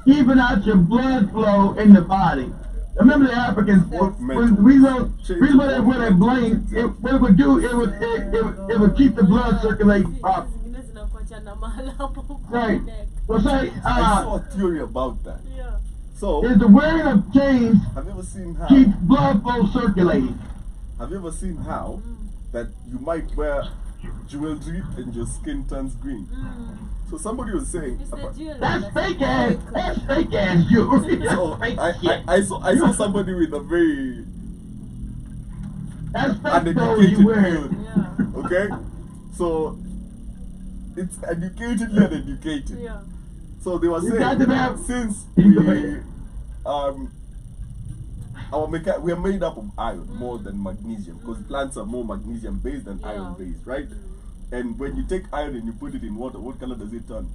even out your blood flow in the body? Remember the Africans, when the reason why they wear that bling, what it would do, it would keep the blood circulating properly. Zingine zinakuacha na mahala hapo kwa Right. neck. So say, I saw a theory about that. Yeah. So, is the wearing of chains have you ever seen how? keeps blood flow circulating? Have you ever seen how that you might wear jewelry and your skin turns green? So somebody was saying. It's the jewelry. That's fake ass jewelry. So That's fake shit. I saw somebody with a very That's fake clothes you uneducated wear. build. Yeah. Okay, so it's educatedly uneducated. Yeah. So they were You saying got to have- since we are made up of iron more than magnesium because plants are more magnesium based than iron based, right? And when you take iron and you put it in water, what color does it turn?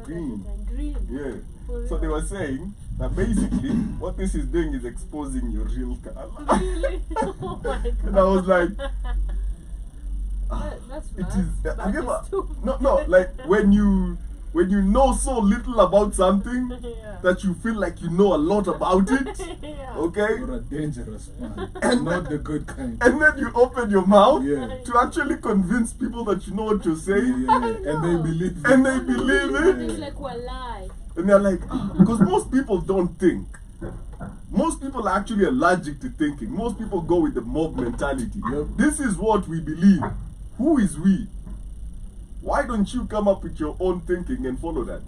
Green. Green. Yeah. For So they real. were saying that basically what this is doing is exposing your real color. Really? Oh my god. And I was like, That's it mad, is. but Have you ever? it's too No. Like when you know so little about something Yeah. that you feel like you know a lot about it. Yeah. Okay. You're a dangerous man. And- Not the good kind. And then you open your mouth Yeah. to actually convince people that you know what you're saying, Yeah, and they believe it. and they believe It's it, like a lie. and they're like, because most people don't think. Most people are actually allergic to thinking. Most people go with the mob mentality. Yep. This is what we believe. Who is we? Why don't you come up with your own thinking and follow that?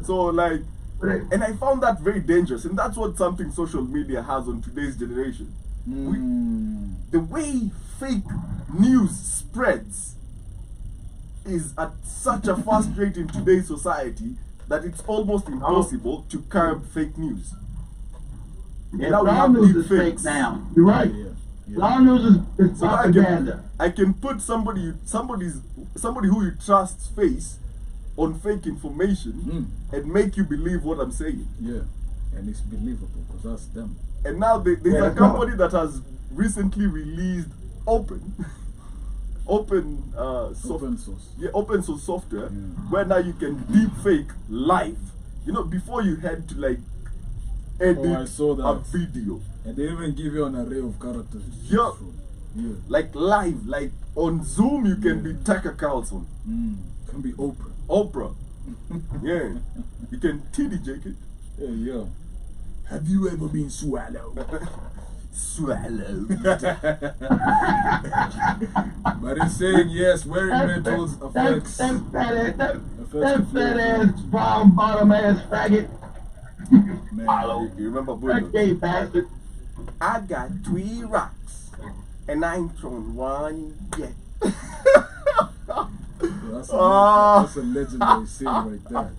So like, And I found that very dangerous, and that's what something social media has on today's generation. The way fake news spreads is at such a fast rate in today's society that it's almost impossible to curb fake news. Yeah, now we all have news deep is fake fakes. now. You're right. All news is So propaganda. I can put somebody who you trust's face on fake information and make you believe what I'm saying. Yeah, and it's believable because that's them. And now there's a company that has recently released open source. Yeah, open source software where now you can deep fake live. You know, before you had to like edit I saw that. a video. And they even give you an array of characters. Yeah. Yeah. Like live, like on Zoom you can be Tucker Carlson. Can be Oprah. Oprah. Yeah. You can TD Jake it. Yeah. Have you ever been swallowed? Swallowed. But it's saying yes, wearing metals affects. That affects fat ass, brown bottom ass faggot. Man. You remember That Bruno? gay bastard. I got 3 rocks and I ain't thrown one yet. That's a legendary scene right there.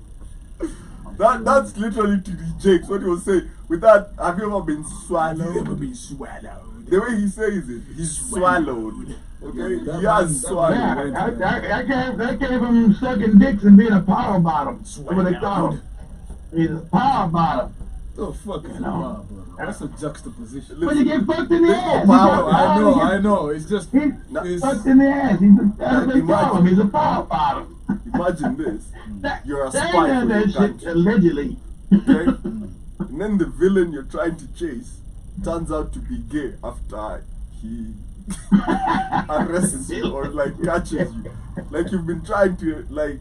That's literally TD Jakes what he was saying. With that, have you ever been swallowed? Have you ever been swallowed? The way he says it, he's swallowed. Okay, Yeah, he has that swallowed. Yeah, that came from sucking dicks and being a power bottom. That's what they call him. He's a power bottom. Oh, fuck it. Wow, bro. That's a juxtaposition. But you get fucked in the There's no ass. power. I know. It's just. He's It's, fucked in the ass. That's what they call him. He's a power bottom. Imagine this. You're a They ain't spy done for that your shit country. allegedly. Okay? And then the villain you're trying to chase turns out to be gay after he arrests you or like catches you. Like you've been trying to like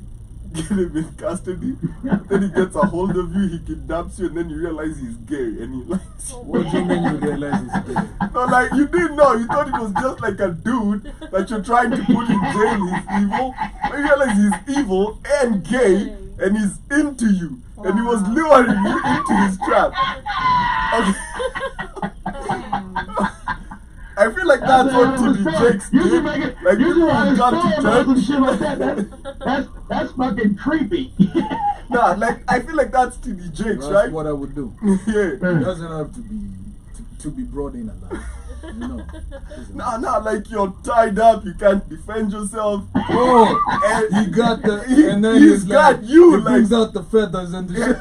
get him in custody, then he gets a hold of you, he kidnaps you, and then you realize he's gay and he likes you. what do you mean you realize it's gay? No, like you didn't know. You thought it was just like a dude that you're trying to put in jail. He's evil. But you realize he's evil and gay, and he's into you, and he was luring you into his trap. Okay. I feel like that's what TD Jakes You should did. make it. Like You should people write who a come story to about some church. shit like that. That's fucking creepy. Nah, like I feel like that's TD Jakes, That's right? what I would do. Yeah. It doesn't have to be brought in alive. You know. Nah, like you're tied up, you can't defend yourself. Oh, And he got the. He- And then he's he's got like, you, He brings like- out the feathers and the shit.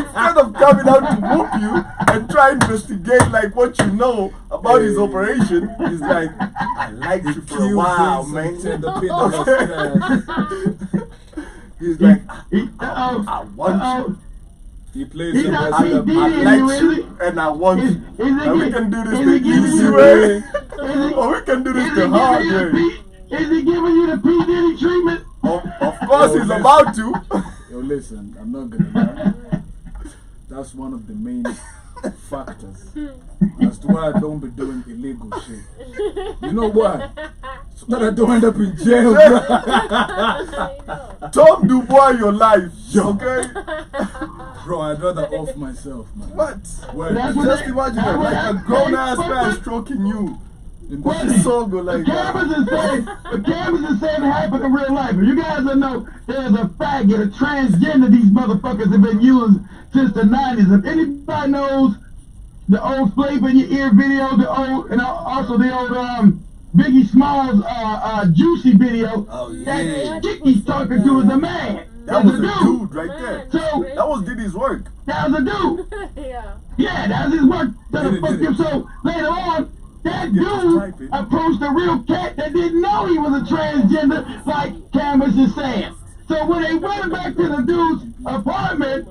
Instead of coming out to whoop you and try to investigate like what you know about his operation, he's like, I liked you for a while, man. He's like, I want you. He plays He's them not as being a deep. I like you and I want you. And we can do this the easy way, or we can do this the hard way. Is he giving you the P. Diddy treatment? Of course he's about to. Yo, listen, I'm not gonna lie. That's one of the main factors as to why I don't be doing illegal shit. You know why? So that I don't end up in jail, bro. Tom Dubois your life, okay? Bro, I'd rather off myself, man. What? Well, That's what Just they- imagine it, like a grown ass man stroking you. in What the is so good The like that? cameras is saying, happen in real life. You guys don't know there's a faggot, a transgender these motherfuckers have been using since the 90s. If anybody knows the old Flavor in Your Ear video, the old, and also the old Biggie Smalls Juicy video, Oh, that yeah. chick he's talking to is a man. That was a dude right there. So, That was Diddy's work. that was a dude. Yeah. Yeah, that's his work. Did it, Fuck did him. it. So later on, that Get this dude typing. approached a real cat that didn't know he was a transgender, like Cameras is saying. So when they went back to the dude's apartment,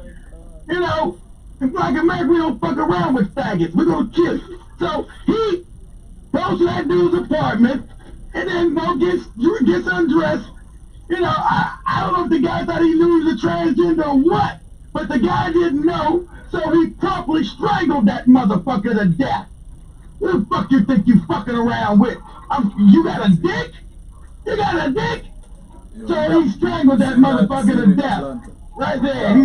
you know, in Black America, we don't fuck around with faggots. We're gonna kill you. So he goes to that dude's apartment and then gets undressed. You know, I don't know if the guy thought he knew he was a transgender or what, but the guy didn't know, so he promptly strangled that motherfucker to death. Who the fuck you think you fucking around with? You got a dick? You got a dick? Yo, So he strangled that see motherfucker scene to in death. Atlanta. Right there.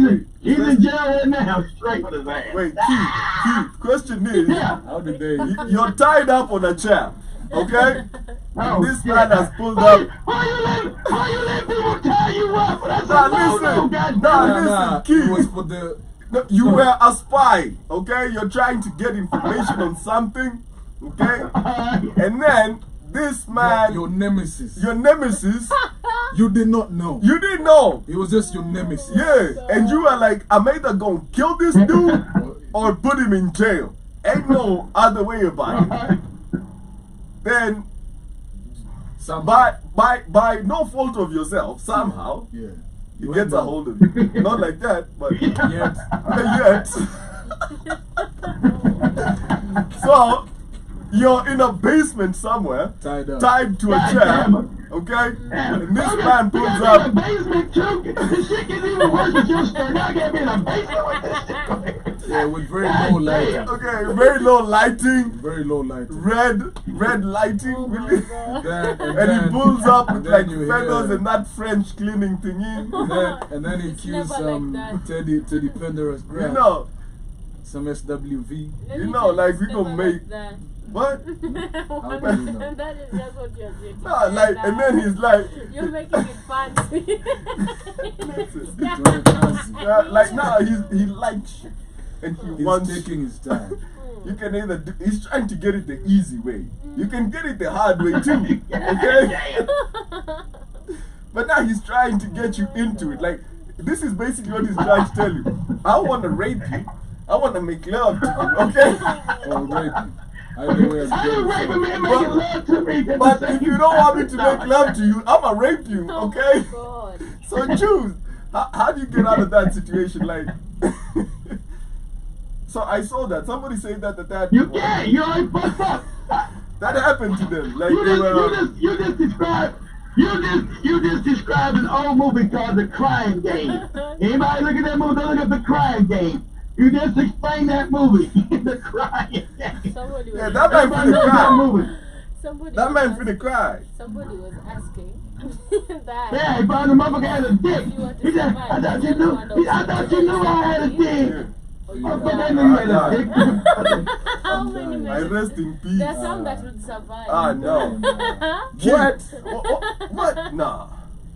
He's in jail right now. Straight with his ass. Wait, Keith, question is, Yeah. How did they? you're tied up on a chair, okay? Oh, This shit. man has pulled Why up. you let people tie you up? That's Nah, a no-no, listen. goddamn. Nah, Keith. It was for the. No, you were a spy, okay? You're trying to get information on something, okay? And then this man, Your nemesis. your nemesis, You did not know. you didn't know. He was just your nemesis. Yeah, and you were like, I'm either gonna kill this dude or put him in jail. Ain't no other way about it. Then, Somehow. by no fault of yourself, somehow, Yeah. he You gets went a hold of you. Not like that, but Yet. yet. So, you're in a basement somewhere, Tied up. tied to a chair, okay? And this man pulls in up. the basement too. This shit gets even worse with your story. Now I gotta be in a basement with this shit. Yeah, with very low lighting. Okay, very low lighting, Very low lighting. red lighting, Oh my really. God. And he pulls up with then like you feathers hear- and that French cleaning thingy. And then he It's kills never like that. Teddy Pendergrass. You know, Some SWV. Let You me know, tell like, it's we gonna never make- like that. what? How do you know? That is just what you're saying. No, like, and then he's like, You're making it fancy. like now he likes you, and he He's wants. taking his time. You can either do, he's trying to get it the easy way. You can get it the hard way too. Okay? But now he's trying to get you into it. Like, this is basically what he's trying to tell you. I want to rape you. I want to make love to you. Okay? Or rape you. Either way, I didn't rape him and making love to me. But if you don't want me to make love to you, I'ma rape you. Okay? Oh God. So choose. How do you get out of that situation? Like, so I saw that somebody said that You can't. You already fucked up. that happened to them. Like You they just, were. you just described. You just described an old movie called The Crying Game. Anybody look at that movie? Don't look at The Crying Game. You just explained that movie. The Crying Game. Somebody was Yeah, that man Everybody knows finna that cry. movie. somebody That was man asking- finna cry. Somebody was asking that. Yeah, he found the motherfucker had a dick. You want to He said, survive. I thought you knew. I thought you knew I had a dick. Yeah. Motherfucker, I knew you had a dick. How many I men? rest in peace. There's some that would survive. Ah no. What? What? Nah.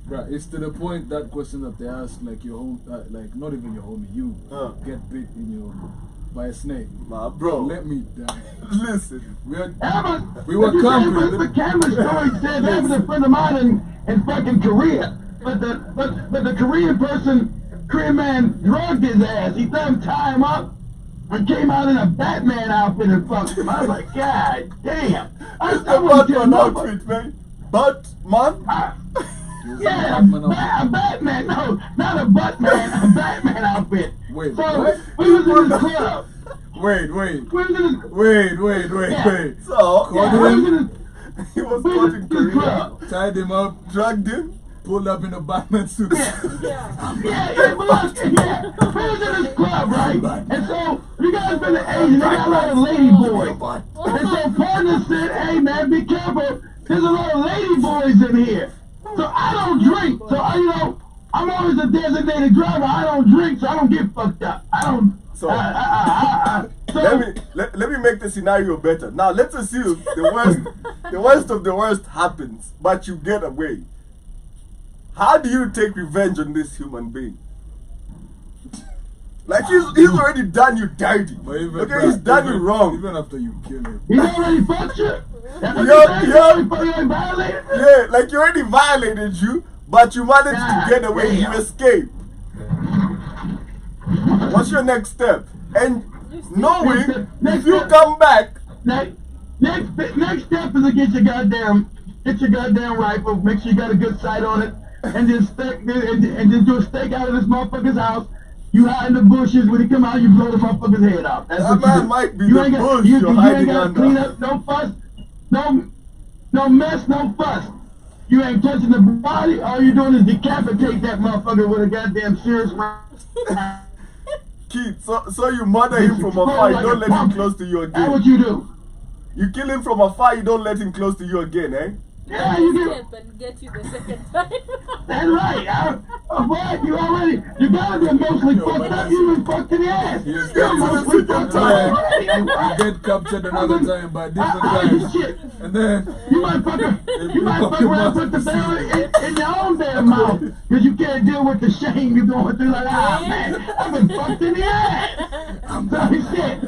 Bruh, it's to the point that question that they ask, like your home, like not even your homie, you get bit in your by a snake. Nah, bro. Let me die. Listen. We are, Emma, We were but you conquered. said, but the camera story said that was a friend of mine in fucking Korea. But the Korean man drugged his ass. He let him tie him up and came out in a Batman outfit and fucked him. I was like, God damn. I It's the wouldn't tell Batman nobody. outfit, man. Batman? Yeah, a Batman. No, not a Buttman. A Batman outfit. Wait, So what? we was in this club. wait. We was in this. Wait. So, Yeah, we was in this. he was We caught was in in this Korea, club. Tied him up, dragged him. pulled up in a Batman suit. Yeah. Yeah, but look, yeah. We was in this club, right? And so, you guys been to Asian, they got a lot of lady boys. And so partner said, hey man, be careful. There's a lot of lady boys in here. So I don't drink. So, I'm always a designated driver. I don't drink, so I don't get fucked up. I don't. So- So, Let me make the scenario better. Now let's assume the worst of the worst happens, but you get away. How do you take revenge on this human being? Like he's already done you dirty. But even, Okay, he's done you wrong. Even after you kill him. he already fucked you. That's what Yo, you say? yo. You already fucking violated me? Yeah, like he already violated you, but you managed to get away. You Damn. escaped. What's your next step? And knowing if you come back, Next step is to get your goddamn rifle. Make sure you got a good sight on it, and then and just do a stake out of this motherfucker's house. You hide in the bushes. When he come out, you blow the motherfucker's head off. That's That what you man do. might be You the ain't got- bush you you're ain't hiding got to under. clean up, no fuss, no mess, no fuss. You ain't touching the body. All you doing is decapitate that motherfucker with a goddamn serious round. Keith, so you murder him from afar, you don't let him close to you That's what again. you do. You kill him from afar, you don't let him close to you again, eh? Yeah, you get. Step and get you the second time. That's right. Boy, you gotta be emotionally fucked up. You been fucked in the ass. You're emotionally fucked up already. You get captured another time by different guys. Shit. And then You might fuck around and put the barrel in your own damn mouth. Because you can't deal with the shame you're going through. Like, man, I've been fucked in the ass. So shit.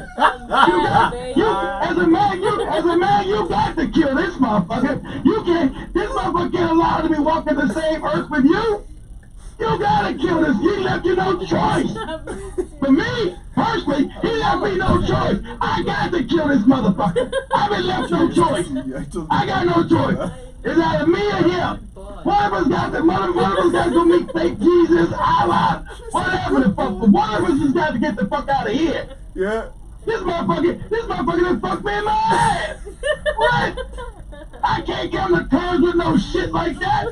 As a man, you got to kill this motherfucker. This motherfucker can't allow to be walking the same earth with you. You gotta kill this. He left you no choice. For me, personally, he left me no choice. I got to kill this motherfucker. I've been left no choice. I got no choice. It's either me or him. One of us got to go meet fake Jesus, Allah, whatever the fuck. But one of us has got to get the fuck out of here. Yeah. This motherfucker done fucked me in my ass. What? I can't come to terms with no shit like that.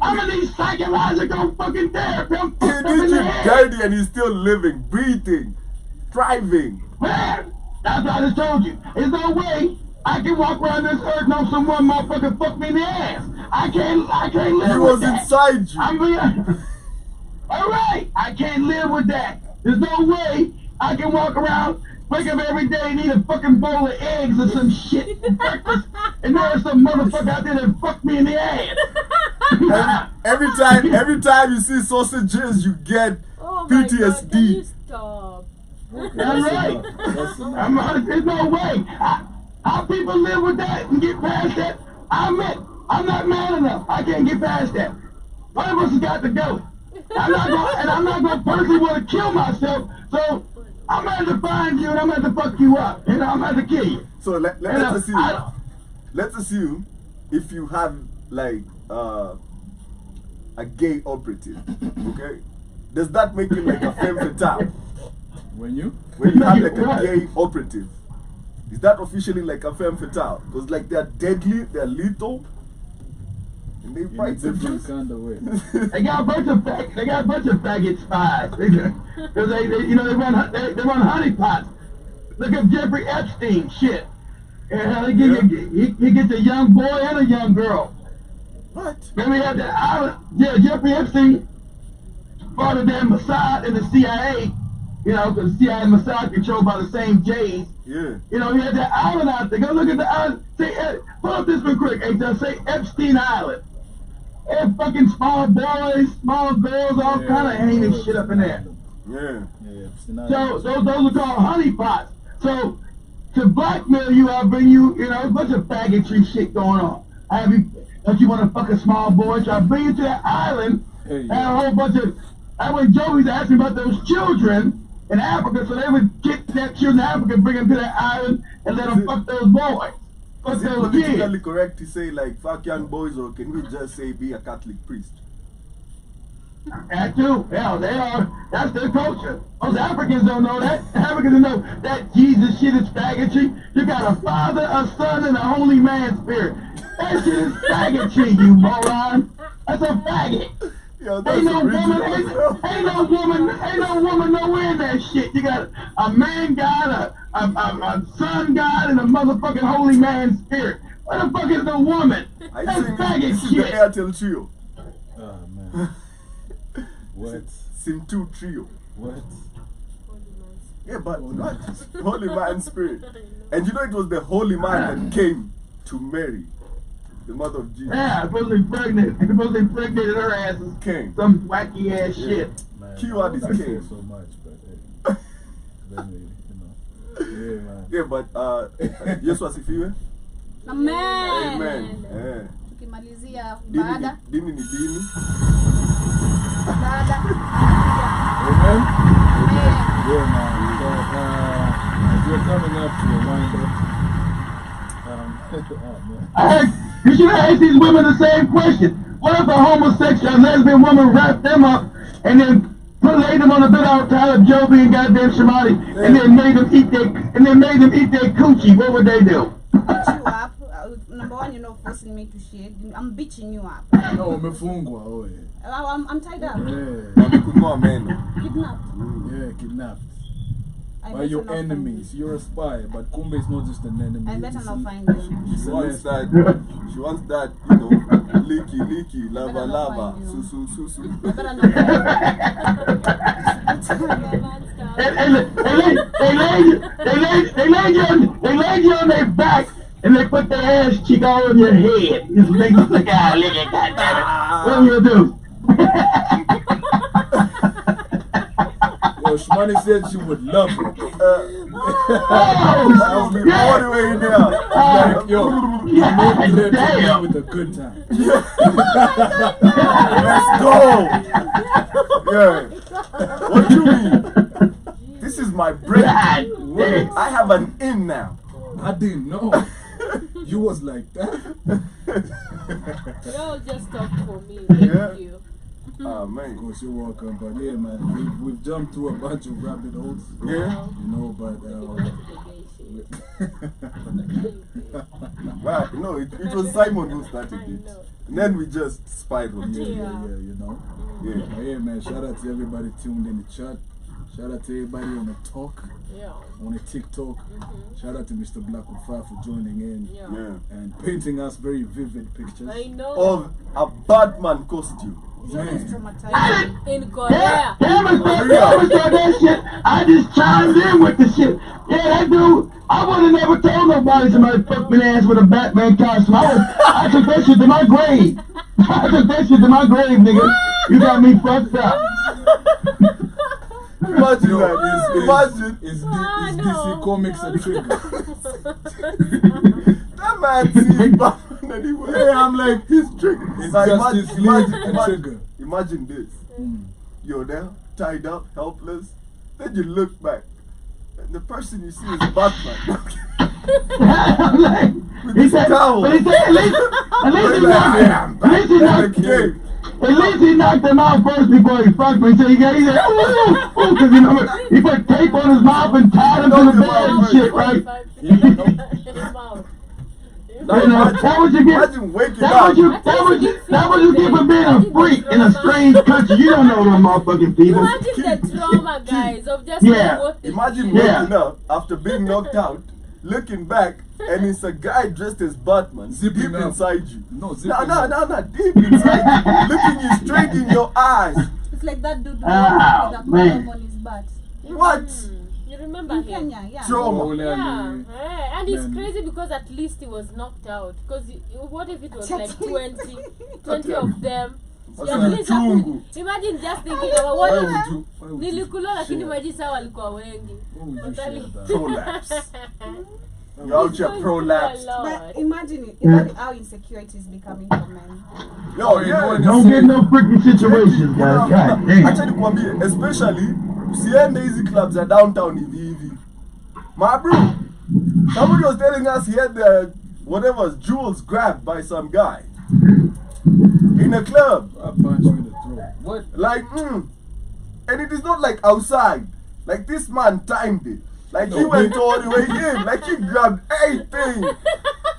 I'm in these psychological fucking therapy. I'm He fucked up did in you the head. dirty and he's still living, breathing, thriving. Man, that's what I just told you. There's no way I can walk around this earth and know someone motherfucker fucked me in the ass. I can't live He with was that. inside you. Alright, I can't live with that. There's no way I can walk around, wake up every day and eat a fucking bowl of eggs or some shit for breakfast, and there's some motherfucker out there that fucked me in the ass. Every time you see sausages, you get Oh my God, can you PTSD. stop? okay, That's right. That's enough. There's no way. How people live with that and get past that? I'm not man enough. I can't get past that. One of us has got to go. I'm not gonna personally want to kill myself. So I'm gonna have to find you and I'm gonna have to fuck you up. And I'm gonna have to kill you. So let's assume if you have like a gay operative, okay? Does that make you like a femme fatale? When you have like a gay operative, is that officially like a femme fatale? Because like they're deadly, they're lethal, and they in a fight different different. kind of way. They got a bunch of faggot spies. Because they run honeypots. Look at Jeffrey Epstein shit. And he gets a young boy and a young girl. What? Then we had the Jeffrey Epstein, part of that Mossad and the CIA. Because the CIA and Mossad controlled by the same J's. Yeah. He had that island out there. Go look at the island. Pull up this real quick. Say Epstein Island. There's fucking small boys, small girls, all kind of heinous shit up in there. Yeah. So those are called honeypots. So to blackmail you, I'll bring you, a bunch of faggotry shit going on. Don't you want to fuck a small boy? So I bring you to that island, and a whole bunch of. When Joey's asking about those children in Africa, so they would kidnap children in Africa, bring them to that island, and let them fuck those boys. Fuck Is it those politically kids. correct to say like fuck young boys, or can we just say be a Catholic priest? That too. Hell, they are. That's their culture. Most Africans don't know that. Africans don't know that Jesus shit is faggotry. You got a Father, a Son, and a Holy Man spirit. That shit is faggotry, you moron. That's a faggot. Yo, that's Ain't no original. woman nowhere in that shit. You got a man God, a son God, and a motherfucking holy man spirit. What the fuck is the woman? I That's think faggot this is the shit. Airtel trio. Oh man. What? Sim 2 trio. What? Yeah, but what? Holy man spirit. And you know it was the holy man that came to Mary, the mother of Jesus. Yeah, supposedly impregnated her ass with King. some wacky ass shit. Man, Keyword is I say king. so much, but then we, yeah, man. Yeah, but Yesu asifiwe. Amen. Amen. Yeah. Tukimalizia Dini baada ni dini. baada. Amen. Amen. Yeah, man. So, as we're coming up to a wind up, oh man. You should have asked these women the same question. What if a homosexual lesbian woman wrapped them up and then laid them on a bed outside of Joby and goddamn Shamati and then made them eat their coochie? What would they do? Beat you up. Number one, you're not forcing me to shit. I'm beating you up. No, umefungwa oye. I'm tied up. Yeah. Wamekung'oa meno. Kidnapped. Yeah, kidnapped. by your enemies. You're a spy, but Kumbe is not just an enemy. I better not find them. She wants that, you know, leaky, lava, su. I better not find They laid you on their back and they put their ass cheek all on your head. Just make you look out, lick it, goddammit. What are you gonna do? Yo, Shmani said she would love it. I'll be all the way in there. Like, yo, you know clear to me with a good time. Let's go. Yeah. What do you mean? This is my break. What? I have an in now. I didn't know. You was like that. Y'all just talk for me. Thank you. Oh man. Of course, you're welcome. But yeah, man, we've jumped through a bunch of rabbit holes. Yeah. You know, but Right. No, it was Simon who started it. And then we just spiraled. yeah, you know. Yeah. But yeah, man, shout out to everybody tuned in the chat. Shout out to everybody on the talk, on the TikTok. Shout out to Mr. Black with Fire for joining in and painting us very vivid pictures. I know. Of a Batman costume. In Korea. Damn it, that shit. I just chimed in with the shit. Yeah, that dude, I would have never told nobody somebody fucked me ass with a Batman costume. I took that shit to my grave. Nigga. You got me fucked up. Imagine that. Imagine. It's DC Comics and Trigger. That man seeing Batman anyway. Yeah, I'm like, he's triggered. It's Justice League and Trigger. Imagine this. You're there, tied up, helpless. Then you look back. And the person you see is Batman. I'm like, he said, at least he knocked him out first before he fucked me. So he said, ooh, because you know, he put tape on his mouth and tied him to the bed and shit, right? That was you get. That was you get for being a freak in a strange country. You don't know them motherfucking people. Imagine the trauma, guys, of just Imagine waking up after being knocked out, looking back, and it's a guy dressed as Batman, deep inside you. No, deep inside you, looking you straight in your eyes. It's like that dude with a problem on his butt. What? You remember in him? Kenya, yeah. Trauma. Yeah. And it's crazy because at least he was knocked out. Because what if it was like 20 of them? At least imagine just thinking about what nilikula lakini maji sawa walikuwa wengi. Prolapse. You're out here prolapsed. But imagine how insecure it is becoming for men. Yo, yeah. Don't get no freaking situations, guys. God damn. Actually, kwambie, especially usiende hizi clubs are downtown hivi. My bro, somebody was telling us he had the whatever jewels grabbed by some guy in a club. I punch you in the throat. What? Like, and it is not like outside. Like this man timed it. Like he went all the way in. Like he grabbed everything.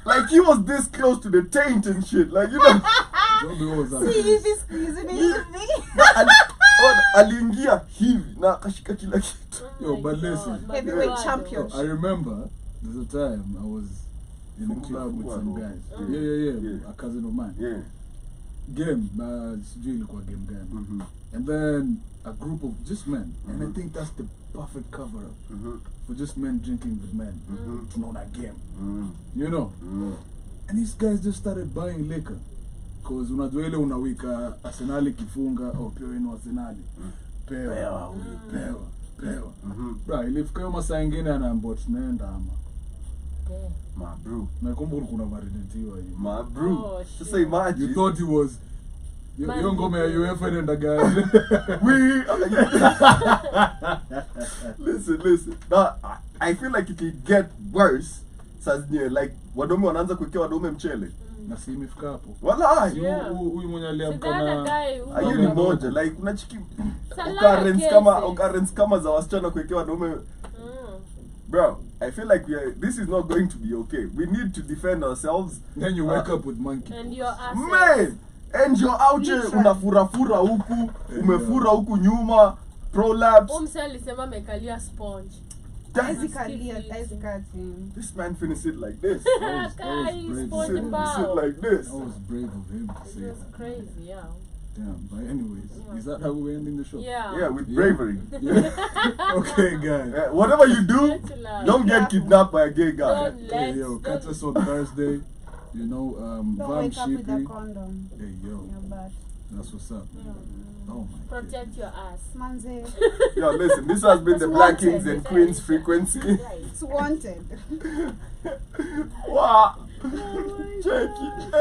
Like he was this close to the taint and shit. Like, you know. See, this isn't easy. Aliingia hivi na akashika kila kitu. Yo, but listen. Heavyweight champion. I remember there's a time I was in a club with some guys. Yeah. A cousin of mine. Yeah. Game, sijui ilikuwa game gani. And then a group of just men. And I think that's the perfect cover up for just men drinking with men. Tunaona game. You know? And these guys just started buying liquor. Because unajua ile unawika Arsenali kifunga au pia wenu Arsenali. Pewa. Bro, ilifika hiyo masaa ingine anaambia tunaenda ama. My bro. Nakumbuka kuna mariditiwa hivi. My bro. Just say imagine. You thought he was Yo ngome ya UEFA inaenda gani? Listen. Now, I feel like it could get worse. Like wadome wanaanza kuwekea wadome mchele. Na si imefika hapo. Wala. Huyu mwenye aliamka na hiyo ni moja. Like unachiki occurrence kama za wasichana kuwekea wadome. Bro, I feel like this is not going to be okay. We need to defend ourselves. Then you wake up with monkey. And your assets. Man! And you're out here unafura huku, umefura huku nyuma, prolapse. Umse alisema mekalia sponge. This man finna sit like this. That was Guy, brave. he's Sit, sporting ball. sit like this. That was brave of him to It say was that. crazy, yeah. Damn. But anyways, Yeah. is that how we're ending the show? Yeah. Yeah, with Yeah. bravery. Yeah. Okay, guys. Whatever you do, That's allowed. don't get kidnapped by a gay guy. Don't Hey, let. yo, catch don't- us on Thursday. You know, Don't Vam wake up with a Shippy. condom. Hey, yo, Your butt. that's what's up. Yeah. Oh my Protect your ass. Manze, Yo, listen, this has been the It's Black wanted. Kings and Queens frequency. Right. it's wanted. Wow. Check it.